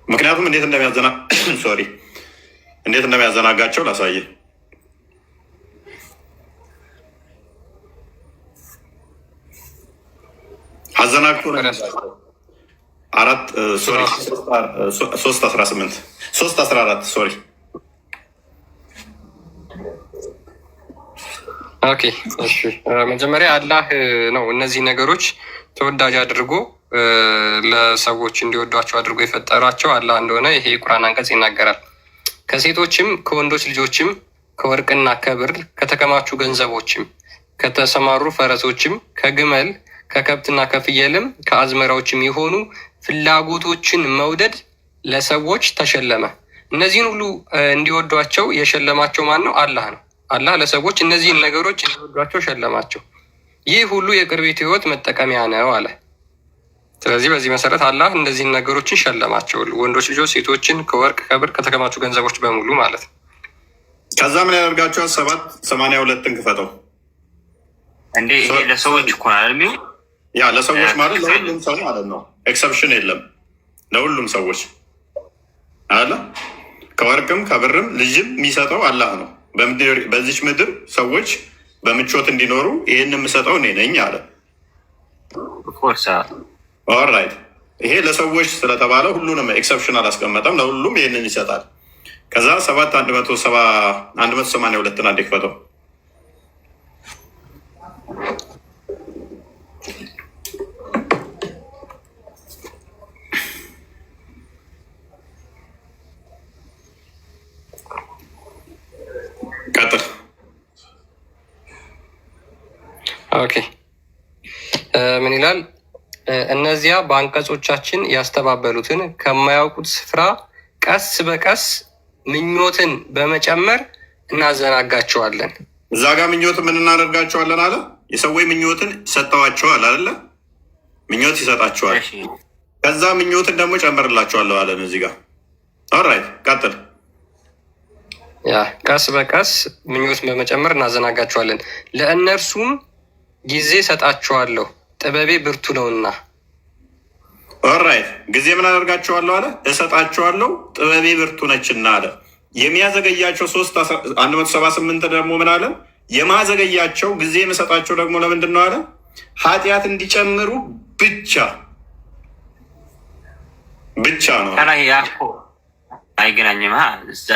ምክንያቱም እንዴት እንደሚያዘናጋቸው ላሳየ። አዘናግቶ 3:14 ሶሪ ኦኬ እሺ፣ መጀመሪያ አላህ ነው እነዚህ ነገሮች ተወዳጅ አድርጎ ለሰዎች እንዲወዷቸው አድርጎ የፈጠራቸው አላህ እንደሆነ ይሄ ቁርአን አንቀጽ ይናገራል። ከሴቶችም ከወንዶች ልጆችም ከወርቅና ከብር ከተከማቹ ገንዘቦችም ከተሰማሩ ፈረሶችም ከግመል ከከብትና ከፍየልም ከአዝመራዎችም የሆኑ ፍላጎቶችን መውደድ ለሰዎች ተሸለመ። እነዚህን ሁሉ እንዲወዷቸው የሸለማቸው ማን ነው? አላህ ነው። አላህ ለሰዎች እነዚህን ነገሮች እንዲወዷቸው ሸለማቸው። ይህ ሁሉ የቅርቢት ህይወት መጠቀሚያ ነው አለ። ስለዚህ በዚህ መሰረት አላህ እነዚህን ነገሮችን ሸለማቸው፣ ወንዶች ልጆች ሴቶችን ከወርቅ ከብር ከተከማቹ ገንዘቦች በሙሉ ማለት ነው። ከዛ ምን ያደርጋቸዋል? 7:82 ክፈተው እንዴ። ይሄ ለሰዎች እኮ ነው ያ ለሰዎች ማለት ለሁሉም ሰው ማለት ነው። ኤክሰፕሽን የለም። ለሁሉም ሰዎች አለ። ከወርቅም ከብርም ልጅም የሚሰጠው አላህ ነው። በዚች ምድር ሰዎች በምቾት እንዲኖሩ ይህን የምሰጠው እኔ ነኝ አለ። ኦራይት ይሄ ለሰዎች ስለተባለ ሁሉንም ኤክሰፕሽን አላስቀመጠም። ለሁሉም ይህንን ይሰጣል። ከዛ 7:182 አንዴ ክፈተው። ቀጥል። ኦኬ ምን ይላል? እነዚያ በአንቀጾቻችን ያስተባበሉትን ከማያውቁት ስፍራ ቀስ በቀስ ምኞትን በመጨመር እናዘናጋቸዋለን። እዛ ጋር ምኞት ምን እናደርጋቸዋለን አለ? የሰዎች ምኞትን ሰጠዋቸዋል አለ። ምኞት ይሰጣቸዋል። ከዛ ምኞትን ደግሞ ጨምርላቸዋለሁ አለን እዚህ ጋር። ኦራይት ቀጥል። ያ ቀስ በቀስ ምኞት በመጨመር እናዘናጋቸዋለን። ለእነርሱም ጊዜ ሰጣቸዋለሁ፣ ጥበቤ ብርቱ ነውና። ኦራይት ጊዜ ምን አደርጋቸዋለሁ አለ? እሰጣቸዋለሁ፣ ጥበቤ ብርቱ ነችና አለ። የሚያዘገያቸው 178 ደግሞ ምን አለ? የማዘገያቸው ጊዜ የምሰጣቸው ደግሞ ለምንድን ነው አለ? ኃጢአት እንዲጨምሩ ብቻ ነው። አይገናኝም።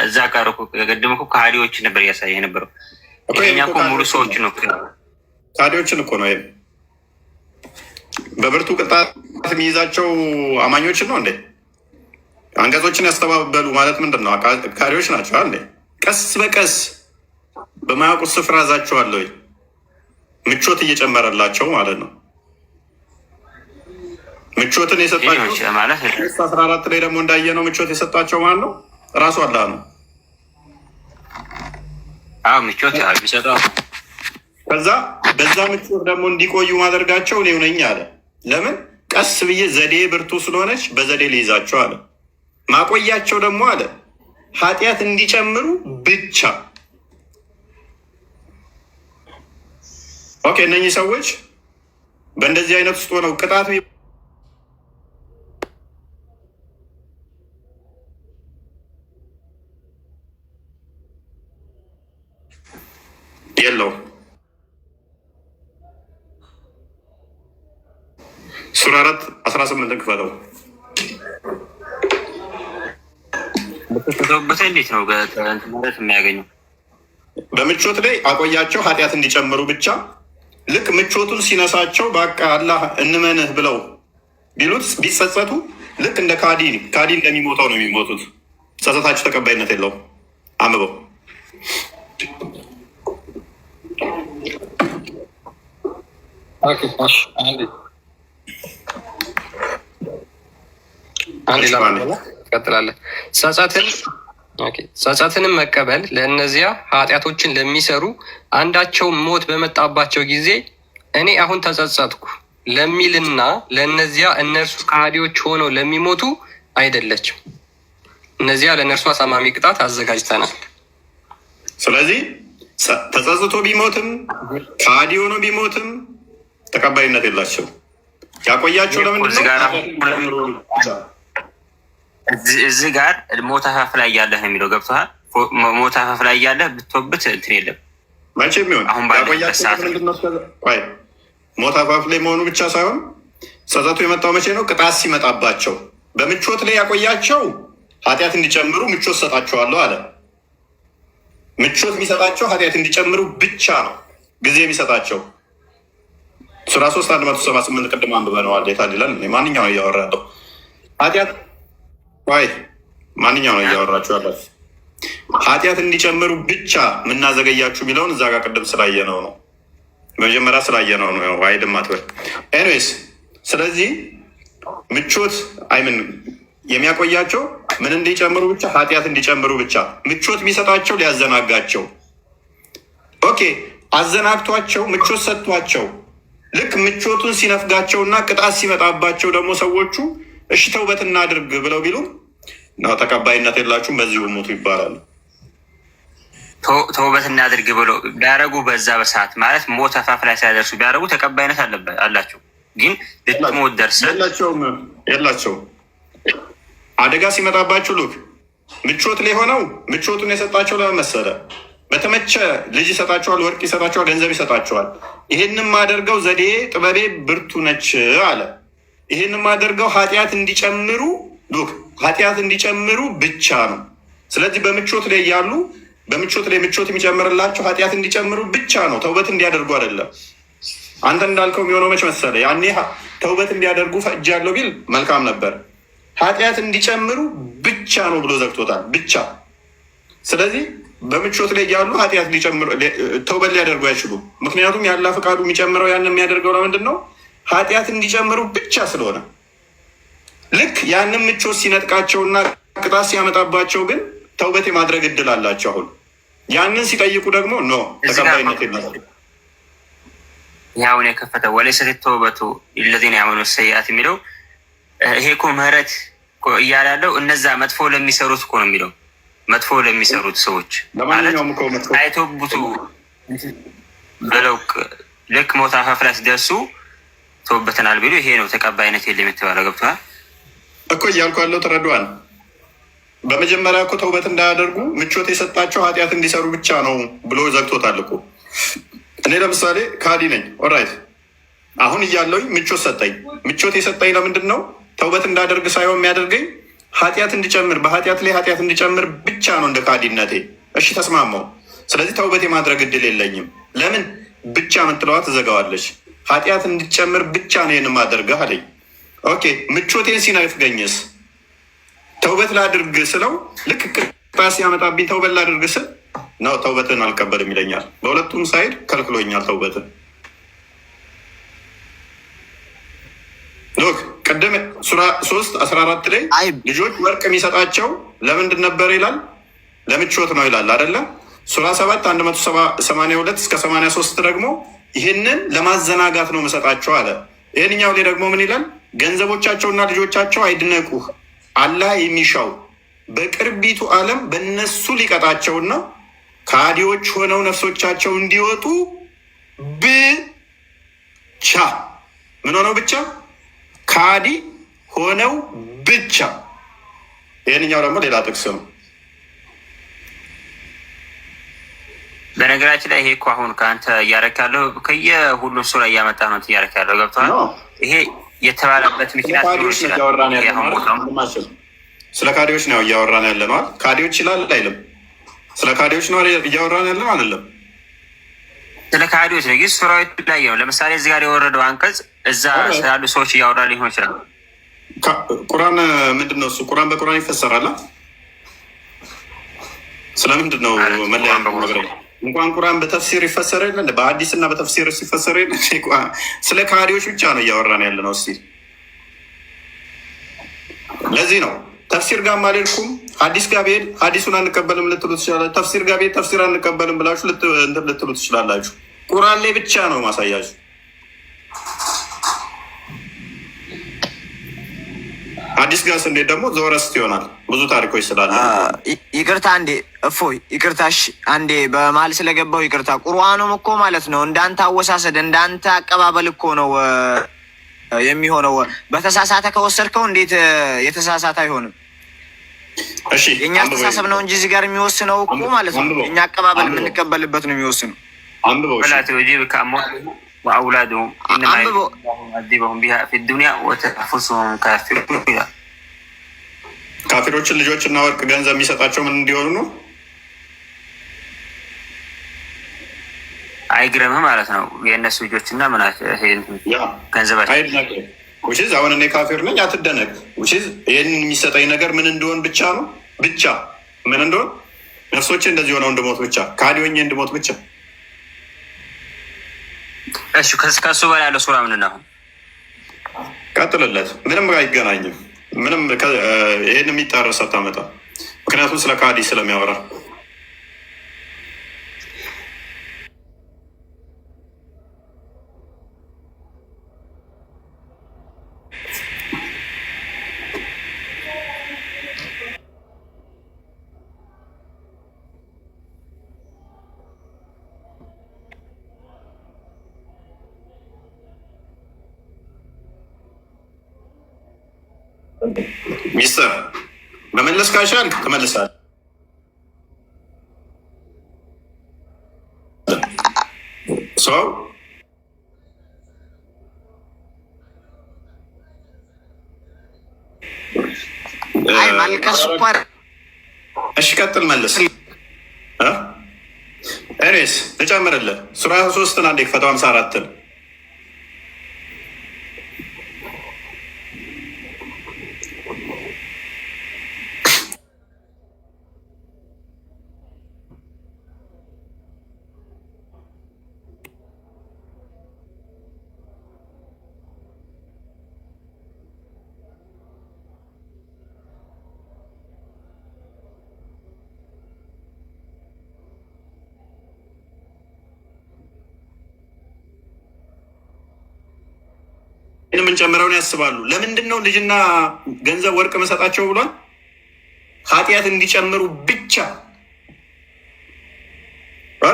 እዛ ጋር ቅድም እኮ ከሃዲዎች ነበር እያሳየ ነበረው። ይሄኛ እኮ ሙሉ ሰዎች ነው፣ ከሃዲዎችን እኮ ነው። ይሄ በብርቱ ቅጣት የሚይዛቸው አማኞችን ነው እንዴ? አንቀጾችን ያስተባበሉ ማለት ምንድን ነው? ከሃዲዎች ናቸው እንዴ? ቀስ በቀስ በማያውቁት ስፍራ እዛቸዋለሁ፣ ምቾት እየጨመረላቸው ማለት ነው። ምቾትን የሰጣቸው ማለት 14 ላይ ደግሞ እንዳየነው ምቾት የሰጣቸው ማለት ነው ራሱ አላህ ነው። ምቾት የሚሰጠው ከዛ በዛ ምቾት ደግሞ እንዲቆዩ ማደርጋቸው እኔው ነኝ አለ። ለምን? ቀስ ብዬ ዘዴ ብርቱ ስለሆነች በዘዴ ሊይዛቸው አለ። ማቆያቸው ደግሞ አለ ኃጢአት እንዲጨምሩ ብቻ። ኦኬ እነኚህ ሰዎች በእንደዚህ አይነት ውስጥ ሆነው ቅጣት የለው። ሱራ 4:18 ክፈተው። በተሰበተ እንዴት ነው ማለት የሚያገኘው? በምቾት ላይ አቆያቸው ኃጢአት እንዲጨምሩ ብቻ። ልክ ምቾቱን ሲነሳቸው በቃ አላህ እንመንህ ብለው ቢሉት ቢጸጸቱ ልክ እንደ ካዲ እንደሚሞተው ነው የሚሞቱት። ጸጸታቸው ተቀባይነት የለውም። አንብበው። ቀጥላለን። ጸጸትንም መቀበል ለእነዚያ ኃጢአቶችን ለሚሰሩ አንዳቸው ሞት በመጣባቸው ጊዜ እኔ አሁን ተጸጸትኩ ለሚልና ለእነዚያ እነርሱ ከሃዲዎች ሆነው ለሚሞቱ አይደለችም። እነዚያ ለእነርሱ አሳማሚ ቅጣት አዘጋጅተናል። ስለዚህ ተጸጽቶ ቢሞትም ከሃዲ ሆኖ ቢሞትም ተቀባይነት የላቸው። ያቆያቸው ለምንድን ነው? እዚህ ጋር ሞት አፋፍ ላይ ያለህ የሚለው ገብቶሃል? ሞት አፋፍ ላይ ያለህ ብትወብት እንትን የለም መቼም ቢሆን ሞት አፋፍ ላይ መሆኑ ብቻ ሳይሆን ጸጸቱ የመጣው መቼ ነው? ቅጣት ሲመጣባቸው። በምቾት ላይ ያቆያቸው ኃጢአት እንዲጨምሩ ምቾት ሰጣቸዋለሁ አለ። ምቾት የሚሰጣቸው ኃጢአት እንዲጨምሩ ብቻ ነው። ጊዜ የሚሰጣቸው ሱራ 3:178 ቅድም አንብበነዋል። የታል ይላል። ማንኛው ነው እያወራ ያለው? ኃጢአት ወይ ማንኛው ነው እያወራችሁ ያላችሁ? ኃጢአት እንዲጨምሩ ብቻ የምናዘገያችሁ የሚለውን እዛ ጋር ቅድም ስላየነው ነው። መጀመሪያ ስላየነው ነው። አይድም አትበል። ኤኒዌይስ ስለዚህ ምቾት አይምን የሚያቆያቸው ምን እንዲጨምሩ ብቻ፣ ኃጢአት እንዲጨምሩ ብቻ። ምቾት ቢሰጣቸው ሊያዘናጋቸው፣ ኦኬ አዘናግቷቸው ምቾት ሰጥቷቸው ልክ ምቾቱን ሲነፍጋቸውና ቅጣት ሲመጣባቸው ደግሞ ሰዎቹ እሺ ተውበት እናድርግ ብለው ቢሉ ነው ተቀባይነት የላችሁም፣ በዚሁ ሙቱ ይባላሉ። ተውበት እናድርግ ብሎ ቢያደርጉ በዛ በሰዓት ማለት ሞት አፋፍ ላይ ሳይደርሱ ቢያደርጉ ተቀባይነት አላቸው። ግን ልትሞት ደርሰን የላቸውም። አደጋ ሲመጣባችሁ ሉክ ምቾት ላይ ሆነው ምቾቱን የሰጣቸው ለመመሰለ በተመቸ ልጅ ይሰጣቸዋል፣ ወርቅ ይሰጣቸዋል፣ ገንዘብ ይሰጣቸዋል። ይሄንም ማደርገው ዘዴ ጥበቤ ብርቱ ነች አለ። ይሄንም ማደርገው ኃጢአት እንዲጨምሩ ሉክ ኃጢአት እንዲጨምሩ ብቻ ነው። ስለዚህ በምቾት ላይ ያሉ በምቾት ላይ ምቾት የሚጨምርላቸው ኃጢአት እንዲጨምሩ ብቻ ነው፣ ተውበት እንዲያደርጉ አይደለም። አንተ እንዳልከው የሚሆነው መች መሰለ? ያኔ ተውበት እንዲያደርጉ ፈቅጃለሁ ቢል መልካም ነበር። ኃጢአት እንዲጨምሩ ብቻ ነው ብሎ ዘግቶታል፣ ብቻ። ስለዚህ በምቾት ላይ ያሉ ኃጢአት ተውበት ሊያደርጉ አይችሉም። ምክንያቱም ያለ ፈቃዱ የሚጨምረው ያንን የሚያደርገው ለምንድን ነው? ኃጢአት እንዲጨምሩ ብቻ ስለሆነ። ልክ ያንን ምቾት ሲነጥቃቸውና ቅጣት ሲያመጣባቸው ግን ተውበት የማድረግ እድል አላቸው። አሁን ያንን ሲጠይቁ ደግሞ ኖ ተቀባይነት የላቸው። ያሁን የከፈተው ወለይሰት ተውበቱ ለዚነ ያዕመሉነ ሰይአት የሚለው ይሄ እኮ ምህረት እያለ ያለው እነዛ መጥፎ ለሚሰሩት እኮ ነው የሚለው። መጥፎ ለሚሰሩት ሰዎች ማለት አይተውቡቱ ብለው ልክ ሞት አፋፍ ላይ ሲደርሱ ተውበትናል ቢሉ ይሄ ነው ተቀባይነት የለም የተባለው። ገብቶሃል እኮ እያልኩ ያለው ተረዷል። በመጀመሪያ እኮ ተውበት እንዳያደርጉ ምቾት የሰጣቸው ኃጢአት እንዲሰሩ ብቻ ነው ብሎ ዘግቶታል እኮ። እኔ ለምሳሌ ካዲ ነኝ። ኦራይት አሁን እያለሁኝ ምቾት ሰጠኝ። ምቾት የሰጠኝ ለምንድን ነው? ተውበት እንዳደርግ ሳይሆን የሚያደርገኝ ኃጢአት እንዲጨምር፣ በኃጢአት ላይ ኃጢአት እንዲጨምር ብቻ ነው እንደ ካዲነቴ። እሺ ተስማማው። ስለዚህ ተውበት የማድረግ እድል የለኝም። ለምን ብቻ የምትለዋ ትዘጋዋለች። ኃጢአት እንዲጨምር ብቻ ነው ይህን ማደርገህ አለኝ። ኦኬ ምቾቴን ሲነፍገኝስ ተውበት ላድርግ ስለው ልክ ቅጣት ሲያመጣብኝ ተውበት ላድርግ ስል ነው ተውበትን አልቀበልም ይለኛል። በሁለቱም ሳይድ ከልክሎኛል ተውበትን። ሎክ ቅድም ሱራ 3:14 ላይ ልጆች ወርቅ የሚሰጣቸው ለምንድን ነበር ይላል? ለምቾት ነው ይላል አይደለም? ሱራ 7:182-83 ደግሞ ይህንን ለማዘናጋት ነው መሰጣቸው አለ። ይህንኛው ላይ ደግሞ ምን ይላል? ገንዘቦቻቸውና ልጆቻቸው አይድነቁህ፣ አላህ የሚሻው በቅርቢቱ ዓለም በእነሱ ሊቀጣቸውና ከሃዲዎች ሆነው ነፍሶቻቸው እንዲወጡ ብቻ ምን ሆነው ብቻ ከሃዲ ሆነው ብቻ። ይህንኛው ደግሞ ሌላ ጥቅስ ነው። በነገራችን ላይ ይሄ እኮ አሁን ከአንተ እያረክ ያለው ከየሁሉም ሱራ እያመጣ ነው እያረክ ያለው። ገብቶሃል? ይሄ የተባለበት ምክንያት ስለ ካዲዎች ነው እያወራን ያለ ነዋል። ካዲዎች ይላል አይልም? ስለ ካዲዎች ነው እያወራን ያለ ነው አይደለም? ስለ ካዲዎች ነው። ይህ ሱራው የተለያየ ነው። ለምሳሌ እዚህ ጋር የወረደው አንቀጽ እዛ ስላሉ ሰዎች እያወራ ሊሆን ይችላል። ቁርአን ምንድን ነው እሱ? ቁርአን በቁርአን ይፈሰራል። ስለምንድን ነው መለያ? እንኳን ቁርአን በተፍሲር ይፈሰር የለ በሀዲስ እና በተፍሲር ሲፈሰር የለ። ስለ ካዲዎች ብቻ ነው እያወራን ያለ ነው። እስኪ ለዚህ ነው ተፍሲር ጋር አልሄድኩም። ሀዲስ ጋር ብሄድ ሀዲሱን አንቀበልም ልትሉ ትችላላችሁ። ተፍሲር ጋር ብሄድ ተፍሲር አንቀበልም ብላችሁ ልትሉ ትችላላችሁ። ቁርአን ላይ ብቻ ነው ማሳያችሁ። ሀዲስ ጋር ስንሄድ ደግሞ ዘወረስት ይሆናል። ብዙ ታሪኮች ስላለ ይቅርታ አንዴ እፎይ፣ ይቅርታሽ አንዴ በመሀል ስለገባው ይቅርታ። ቁርአኑም እኮ ማለት ነው እንዳንተ አወሳሰድ እንዳንተ አቀባበል እኮ ነው የሚሆነው። በተሳሳተ ከወሰድከው እንዴት የተሳሳተ አይሆንም? እሺ የእኛ አስተሳሰብ ነው እንጂ እዚህ ጋር የሚወስነው እኮ ማለት ነው የእኛ አቀባበል የምንቀበልበት ነው የሚወስነው። ወአውላዱሁም ኢነማ ዩዐዚቡሁም ቢሃ ፊዱንያ ወተንፉሱሁም ካፊሩን ይላል። ካፊሮችን ልጆችና ወርቅ ገንዘብ የሚሰጣቸው ምን እንዲሆኑ ነው? አይግረምህ ማለት ነው። የእነሱ ልጆች እና ገንዘባቸው ውሽዝ አሁን እኔ ካፊር ነኝ አትደነቅ። ውሽዝ ይህን የሚሰጠኝ ነገር ምን እንደሆን ብቻ ነው ብቻ ምን እንደሆን ነፍሶቼ እንደዚህ ሆነው እንድሞት ብቻ ካዲወኝ እንድሞት ብቻ። እሺ ከሱ በላይ ያለው ሱራ ምንድን ነው? ቀጥልለት። ምንም አይገናኝም። ምንም ይህን የሚጣረስ አታመጣ። ምክንያቱም ስለ ካዲ ስለሚያወራ ሚስተር መመለስ ካሻል ትመልሳለህ። ሰው አይ ማልቀስ እኮ እሺ ቀጥል መልስ። እኔስ ልጨምርልህ ሱራ 3 አንዴ ክፈተው 54 የምንጨምረውን ያስባሉ። ለምንድን ነው ልጅና ገንዘብ ወርቅ መሰጣቸው ብሏል? ኃጢአት እንዲጨምሩ ብቻ።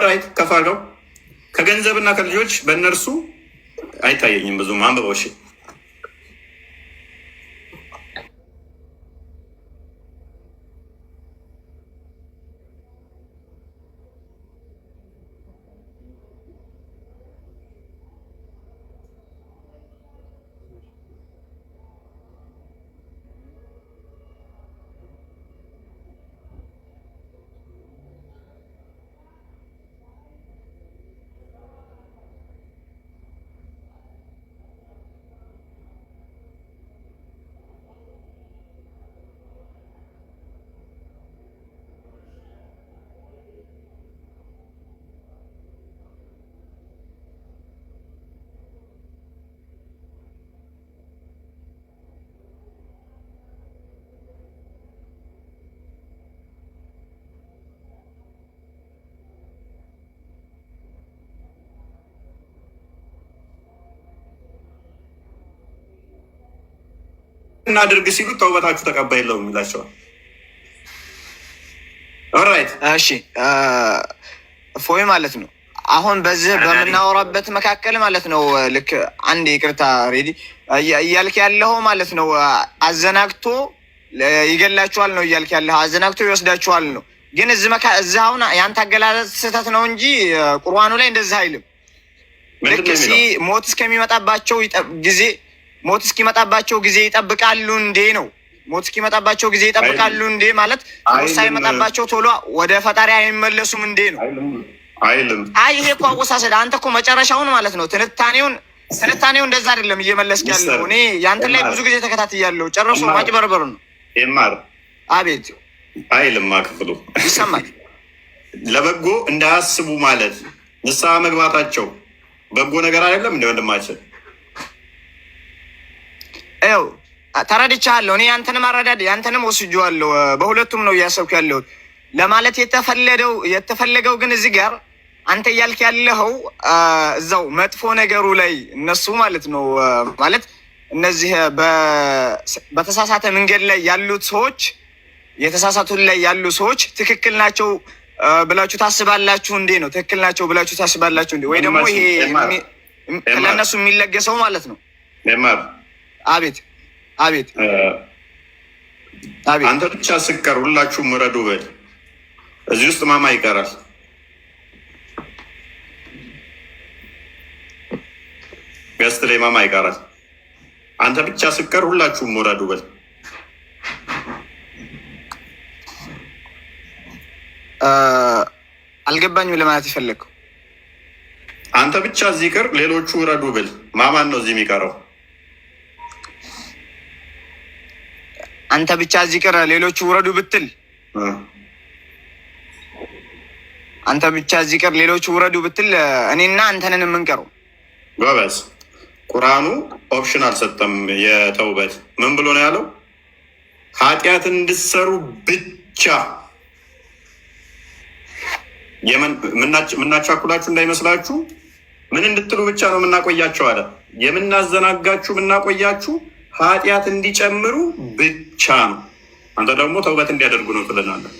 ራይት ከፋለው ከገንዘብና ከልጆች በእነርሱ አይታየኝም ብዙም አንብበው። እሺ እናድርግ ሲሉ ተውበታችሁ ተቀባይ የለውም ይላቸዋል። ኦራይት እሺ ፎይ ማለት ነው። አሁን በዚህ በምናወራበት መካከል ማለት ነው ልክ አንድ ይቅርታ ሬዲ እያልክ ያለው ማለት ነው አዘናግቶ ይገላችኋል ነው እያልክ ያለው አዘናግቶ ይወስዳችኋል ነው። ግን እዚህ አሁን ያንተ አገላለጽ ስህተት ነው እንጂ ቁርአኑ ላይ እንደዚህ አይልም። ልክ ሞት እስከሚመጣባቸው ጊዜ ሞት እስኪመጣባቸው ጊዜ ይጠብቃሉ እንዴ ነው። ሞት እስኪመጣባቸው ጊዜ ይጠብቃሉ እንዴ ማለት ሞት ሳይመጣባቸው ቶሎ ወደ ፈጣሪ አይመለሱም እንዴ ነው አይልም። አይ ይሄ እኮ አወሳሰድ አንተ እኮ መጨረሻውን ማለት ነው ትንታኔው እንደዛ አይደለም እየመለስክ ያለው። እኔ ያንተ ላይ ብዙ ጊዜ ተከታትያለሁ። ጨርሶ ማጭበርበር ነው። ይማር አቤት አይልም። አክፍሉ ይሰማል። ለበጎ እንዳያስቡ ማለት ንስሐ መግባታቸው በጎ ነገር አይደለም እንደ ወንድማችን ያው ተረድቻለሁ። እኔ ያንተንም አረዳድ ያንተንም ወስጄዋለሁ። በሁለቱም ነው እያሰብኩ ያለሁት ለማለት የተፈለገው ግን እዚህ ጋር አንተ እያልክ ያለኸው እዛው መጥፎ ነገሩ ላይ እነሱ ማለት ነው ማለት እነዚህ በተሳሳተ መንገድ ላይ ያሉት ሰዎች የተሳሳቱት ላይ ያሉ ሰዎች ትክክል ናቸው ብላችሁ ታስባላችሁ እንዴ ነው? ትክክል ናቸው ብላችሁ ታስባላችሁ እንዴ? ወይ ደግሞ ይሄ ለእነሱ የሚለገሰው ማለት ነው። አቤት አቤት አቤት አንተ ብቻ ስቀር ሁላችሁም ምረዱ በል። እዚህ ውስጥ ማማ ይቀራል። ገስት ላይ ማማ ይቀራል። አንተ ብቻ ስቀር ሁላችሁም ምረዱ በል። አልገባኝም ለማለት የፈለግከው አንተ ብቻ እዚህ ቅር ሌሎቹ ውረዱ ብል ማማን ነው እዚህ የሚቀረው? አንተ ብቻ እዚህ ቅር ሌሎቹ ውረዱ ብትል አንተ ብቻ እዚህ ቅር ሌሎቹ ውረዱ ብትል እኔና አንተንን የምንቀረው። ጎበዝ። ቁርአኑ ኦፕሽን አልሰጠም። የተውበት ምን ብሎ ነው ያለው? ኃጢአት እንድትሰሩ ብቻ ምናቻኩላችሁ እንዳይመስላችሁ ምን እንድትሉ ብቻ ነው የምናቆያቸው አለ። የምናዘናጋችሁ የምናቆያችሁ ኃጢአት እንዲጨምሩ ብቻ ነው። አንተ ደግሞ ተውበት እንዲያደርጉ ነው ትለናለህ።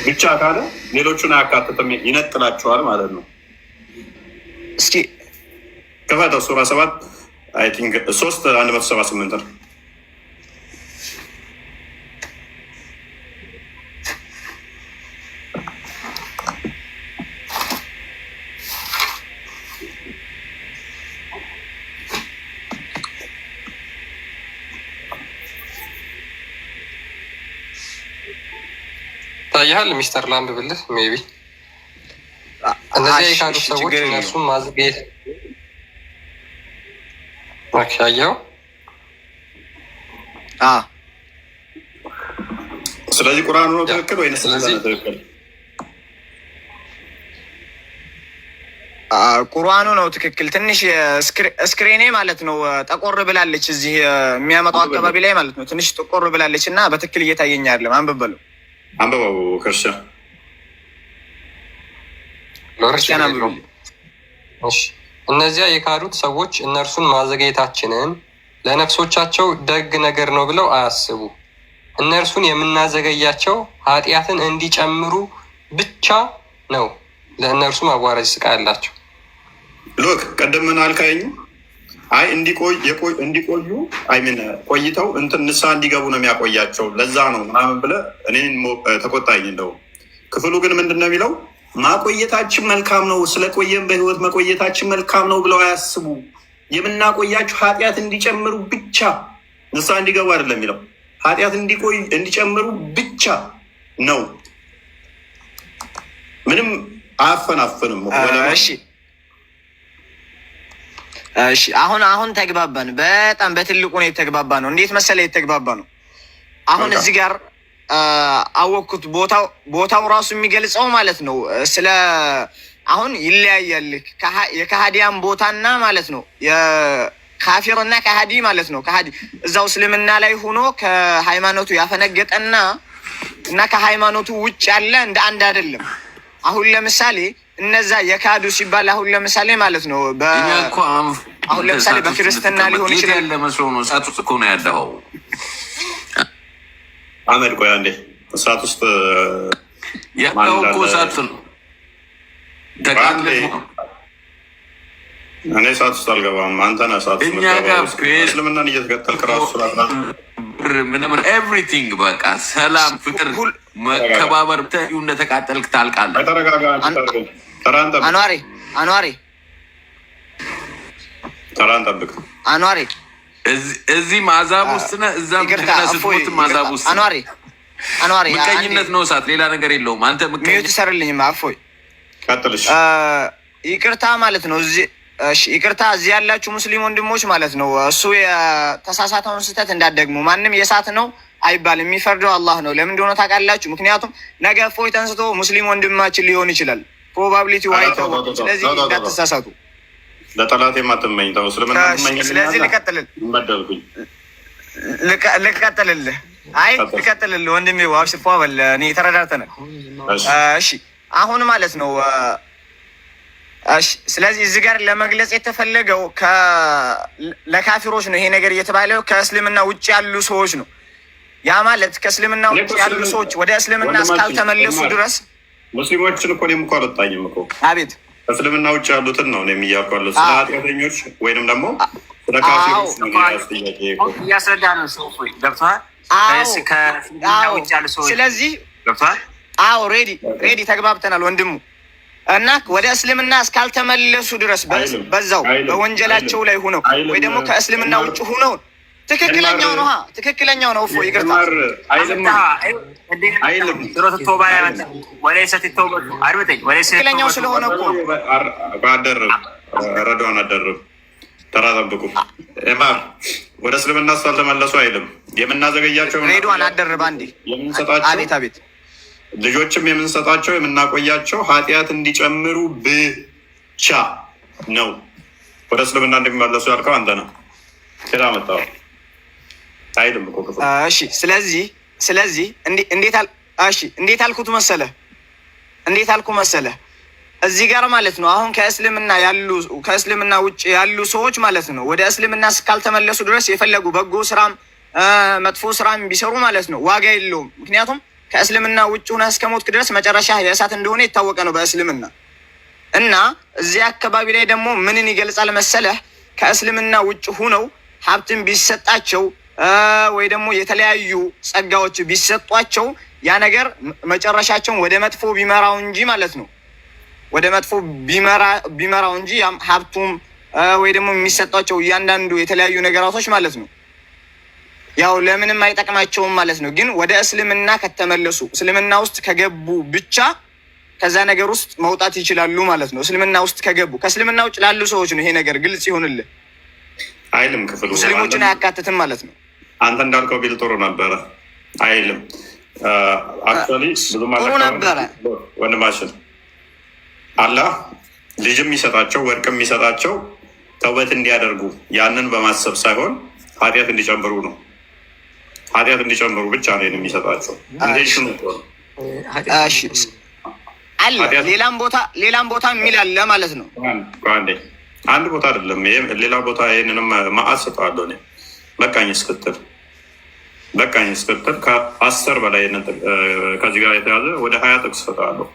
ብቻ ካለ ሌሎቹን አያካትትም፣ ይነጥላቸዋል ማለት ነው። እስኪ ክፈተው ሱራ 7 አይ ቲንክ 3:178 ነው። ታያል ሚስተር ላምብ ብልህ ሜቢ እነዚህ የካዱ ሰዎች እነሱም ማዝጌት አያየው። ስለዚህ ቁርአኑ ነው ትክክል ወይስ ትክክል? ቁርአኑ ነው ትክክል። ትንሽ ስክሪኔ ማለት ነው ጠቆር ብላለች፣ እዚህ የሚያመጣው አካባቢ ላይ ማለት ነው ትንሽ ጠቆር ብላለች እና በትክክል እየታየኝ አይደለም። አንብበሉ አንብበው ክርስቲያን እነዚያ የካዱት ሰዎች እነርሱን ማዘግየታችንን ለነፍሶቻቸው ደግ ነገር ነው ብለው አያስቡ። እነርሱን የምናዘገያቸው ኃጢአትን እንዲጨምሩ ብቻ ነው። ለእነርሱ ማዋረድ ስቃይ አላቸው። ሎክ ቀደም ምን አልካኝ? አይ እንዲቆዩ አይምን ቆይተው እንትን ንስሐ እንዲገቡ ነው የሚያቆያቸው፣ ለዛ ነው ምናምን ብለህ እኔን ተቆጣኝ። እንደው ክፍሉ ግን ምንድን ነው የሚለው? ማቆየታችን መልካም ነው፣ ስለቆየም በህይወት መቆየታችን መልካም ነው ብለው አያስቡ። የምናቆያቸው ኃጢአት እንዲጨምሩ ብቻ፣ ንስሐ እንዲገቡ አይደለም የሚለው፣ ኃጢአት እንዲጨምሩ ብቻ ነው። ምንም አያፈናፍንም። እሺ አሁን ተግባባን። በጣም በትልቁ ነው የተግባባ ነው። እንዴት መሰለ የተግባባ ነው። አሁን እዚህ ጋር አወቅኩት። ቦታው ራሱ የሚገልጸው ማለት ነው ስለ አሁን ይለያያል። የካሃዲያን ቦታና ማለት ነው የካፊርና ካሃዲ ማለት ነው። ካሃዲ እዛው እስልምና ላይ ሆኖ ከሃይማኖቱ ያፈነገጠና ከሃይማኖቱ ውጭ ያለ እንደ አንድ አይደለም። አሁን ለምሳሌ እነዛ የካዱ ሲባል አሁን ለምሳሌ ማለት ነው አሁን ለምሳሌ በክርስትና ሊሆን ይችላል። ያለ መስሎ ነው። እሳት ውስጥ እኮ ነው ያለው። አመድ ቆይ አንዴ፣ እሳት ውስጥ ያለው እኮ እሳት ነው። እኔ እሳት ውስጥ አልገባም። አንተ ነህ እሳት ውስጥ። እኛ ጋር እስልምናን እየተከተልክ ራሱ ምንም ኤቭሪቲንግ በቃ ሰላም፣ ፍቅር፣ መከባበር ብትዩ እንደተቃጠልክ ታልቃለህ። ተራን ጠብቅ። አኗሪ እዚህ ማዛብ ውስጥ ነህ፣ እዛም ስትሞት ማዛብ ውስጥ አኗሪ ምቀኝነት ነው እሳት፣ ሌላ ነገር የለውም። አንተ ምቀኝነት ትሰርልኝም። አፎይ ቀጥልሽ። ይቅርታ ማለት ነው እዚህ ይቅርታ እዚህ ያላችሁ ሙስሊም ወንድሞች ማለት ነው እሱ የተሳሳተውን ስህተት እንዳትደግሙ። ማንም የእሳት ነው አይባልም፣ የሚፈርደው አላህ ነው። ለምን እንደሆነ ታውቃላችሁ? ምክንያቱም ነገ እፎይ ተንስቶ ሙስሊም ወንድማችን ሊሆን ይችላል። ፕሮባብሊቲ ዋይተው። ስለዚህ እንዳትሳሳቱ። ለጠላት የማትመኝ ተው። ስለዚህ ልቀጥልልህ። አይ ልቀጥልልህ ወንድሜ ዋብሽፏ በል። እኔ ተረዳርተናል። እሺ አሁን ማለት ነው ስለዚህ እዚህ ጋር ለመግለጽ የተፈለገው ለካፊሮች ነው ይሄ ነገር እየተባለው ከእስልምና ውጭ ያሉ ሰዎች ነው። ያ ማለት ከእስልምና ውጭ ያሉ ሰዎች ወደ እስልምና እስካልተመለሱ ድረስ ሙስሊሞችን እኮ እኔም እኮ አልወጣኝም እኮ። አቤት ከእስልምና ውጭ ያሉትን ነው እኔም እያልኩ ያለው። ስለ ኃጢአተኞች ወይንም ደግሞ ስለ ካፊሮች ነው እያስረዳ ነው ሰው ገብቶሃል? ከእስልምና ውጭ ያሉ ሰዎች ስለዚህ ገብቶሃል? አዎ ሬዲ ተግባብተናል ወንድሙ። እና ወደ እስልምና እስካልተመለሱ ድረስ በዛው በወንጀላቸው ላይ ሆነው ወይ ደግሞ ከእስልምና ውጭ ሆነው ትክክለኛው ነው። ትክክለኛው ነው። እፎይ ይቅርታ ትክክለኛው ስለሆነ እኮ ረዳውን አደርብ ተራ ጠብቁ። ማር ወደ እስልምና ስላልተመለሱ አይልም። የምናዘገያቸው ሬድዋን አደርብ አንዴ አቤት አቤት ልጆችም የምንሰጣቸው የምናቆያቸው ኃጢአት እንዲጨምሩ ብቻ ነው። ወደ እስልምና እንደሚመለሱ ያልከው አንተ ነው። ሌላ መጣው አይልም እኮ ክፍል። እሺ ስለዚህ እንዴት አልኩት መሰለህ እዚህ ጋር ማለት ነው። አሁን ከእስልምና ውጭ ያሉ ሰዎች ማለት ነው ወደ እስልምና እስካልተመለሱ ድረስ የፈለጉ በጎ ስራም መጥፎ ስራም ቢሰሩ ማለት ነው ዋጋ የለውም። ምክንያቱም ከእስልምና ውጭ ሆነህ እስከ ሞትክ ድረስ መጨረሻ የእሳት እንደሆነ የታወቀ ነው በእስልምና። እና እዚህ አካባቢ ላይ ደግሞ ምንን ይገልጻል መሰለህ? ከእስልምና ውጭ ሁነው ሀብትን ቢሰጣቸው ወይ ደግሞ የተለያዩ ጸጋዎች ቢሰጧቸው ያ ነገር መጨረሻቸውን ወደ መጥፎ ቢመራው እንጂ ማለት ነው ወደ መጥፎ ቢመራው እንጂ ሀብቱም ወይ ደግሞ የሚሰጧቸው እያንዳንዱ የተለያዩ ነገራቶች ማለት ነው ያው ለምንም አይጠቅማቸውም ማለት ነው። ግን ወደ እስልምና ከተመለሱ እስልምና ውስጥ ከገቡ ብቻ ከዛ ነገር ውስጥ መውጣት ይችላሉ ማለት ነው። እስልምና ውስጥ ከገቡ ከእስልምና ውጭ ላሉ ሰዎች ነው ይሄ ነገር ግልጽ ይሆንልህ አይልም። ክፍሉ ሙስሊሞችን አያካትትም ማለት ነው። አንተ እንዳልከው ቢል ጥሩ ነበረ አይልም። አክቹዋሊ ጥሩ ነበረ ወንድማችን አላህ ልጅም የሚሰጣቸው ወርቅም የሚሰጣቸው ተውበት እንዲያደርጉ ያንን በማሰብ ሳይሆን ኃጢአት እንዲጨምሩ ነው። ኃጢአት እንዲጨምሩ ብቻ ነው የሚሰጣቸው። አለ ሌላም ቦታ የሚል አለ ማለት ነው። አንድ ቦታ አይደለም፣ ሌላ ቦታ ይህንንም ማአት ሰጠዋለሁ እኔ በቃኝ እስክትል ከ10 በላይ ከዚህ ጋር የተያዘ ወደ 20 ጥቅስ ሰጠዋለሁ።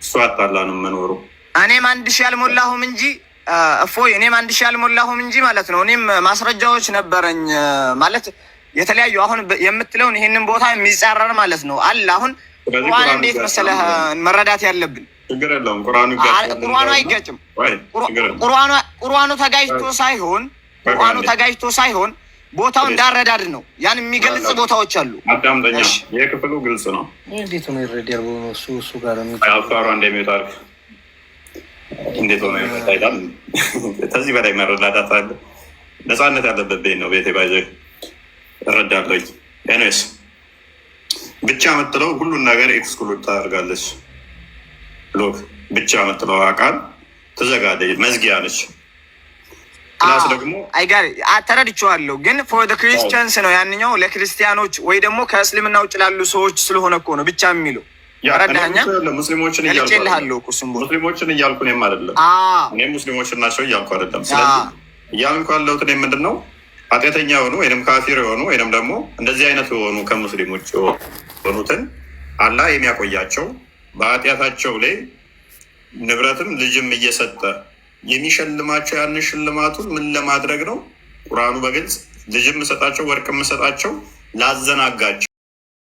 እሱ አጣላንም መኖሩ እኔም 1000 አልሞላሁም እንጂ እፎይ እኔም 1000 አልሞላሁም እንጂ ማለት ነው። እኔም ማስረጃዎች ነበረኝ ማለት የተለያዩ አሁን የምትለውን ይሄንን ቦታ የሚጻረር ማለት ነው አለ። አሁን ቁርአን እንዴት መሰለህ መረዳት ያለብን? ችግር የለውም። ቁርአኑ አይጋጭም። ቁርአኑ ተጋጅቶ ሳይሆን ቦታው እንዳረዳድ ነው። ያን የሚገልጽ ቦታዎች አሉ። አዳምጠኛ ይህ ክፍሉ ግልጽ ነው። እንዴት ነው ይረዳል? እሱ ጋር አፋሯ እንደሚወጣ እንዴት ሆነ ይታይላል። ከዚህ በላይ መረዳዳት አለ። ነፃነት ያለበት ቤት ነው። ቤቴ ባይዘ እረዳለሁ። ኤኒዌይስ ብቻ የምትለው ሁሉን ነገር ኤክስክሉድ ታደርጋለች። ሎክ ብቻ የምትለው አቃል ትዘጋለች፣ መዝጊያ ነች። ክላስ ደግሞ አይጋር ተረድቼዋለሁ። ግን ፎር ክርስቲያንስ ነው ያንኛው ለክርስቲያኖች ወይ ደግሞ ከእስልምና ውጭ ላሉ ሰዎች ስለሆነ እኮ ነው ብቻ የሚለው ረዳኛ። ሙስሊሞችን እያልኩ እኔም አይደለም፣ እኔም ሙስሊሞችን ናቸው እያልኩ አይደለም። ስለዚህ እያልኩ ያለሁት እኔ ምንድን ነው ኃጢአተኛ የሆኑ ወይም ካፊር የሆኑ ወይም ደግሞ እንደዚህ አይነት የሆኑ ከሙስሊሞች የሆኑትን አላህ የሚያቆያቸው በኃጢአታቸው ላይ ንብረትም ልጅም እየሰጠ የሚሸልማቸው ያንን ሽልማቱን ምን ለማድረግ ነው? ቁርአኑ በግልጽ ልጅም እሰጣቸው ወርቅም እሰጣቸው ላዘናጋቸው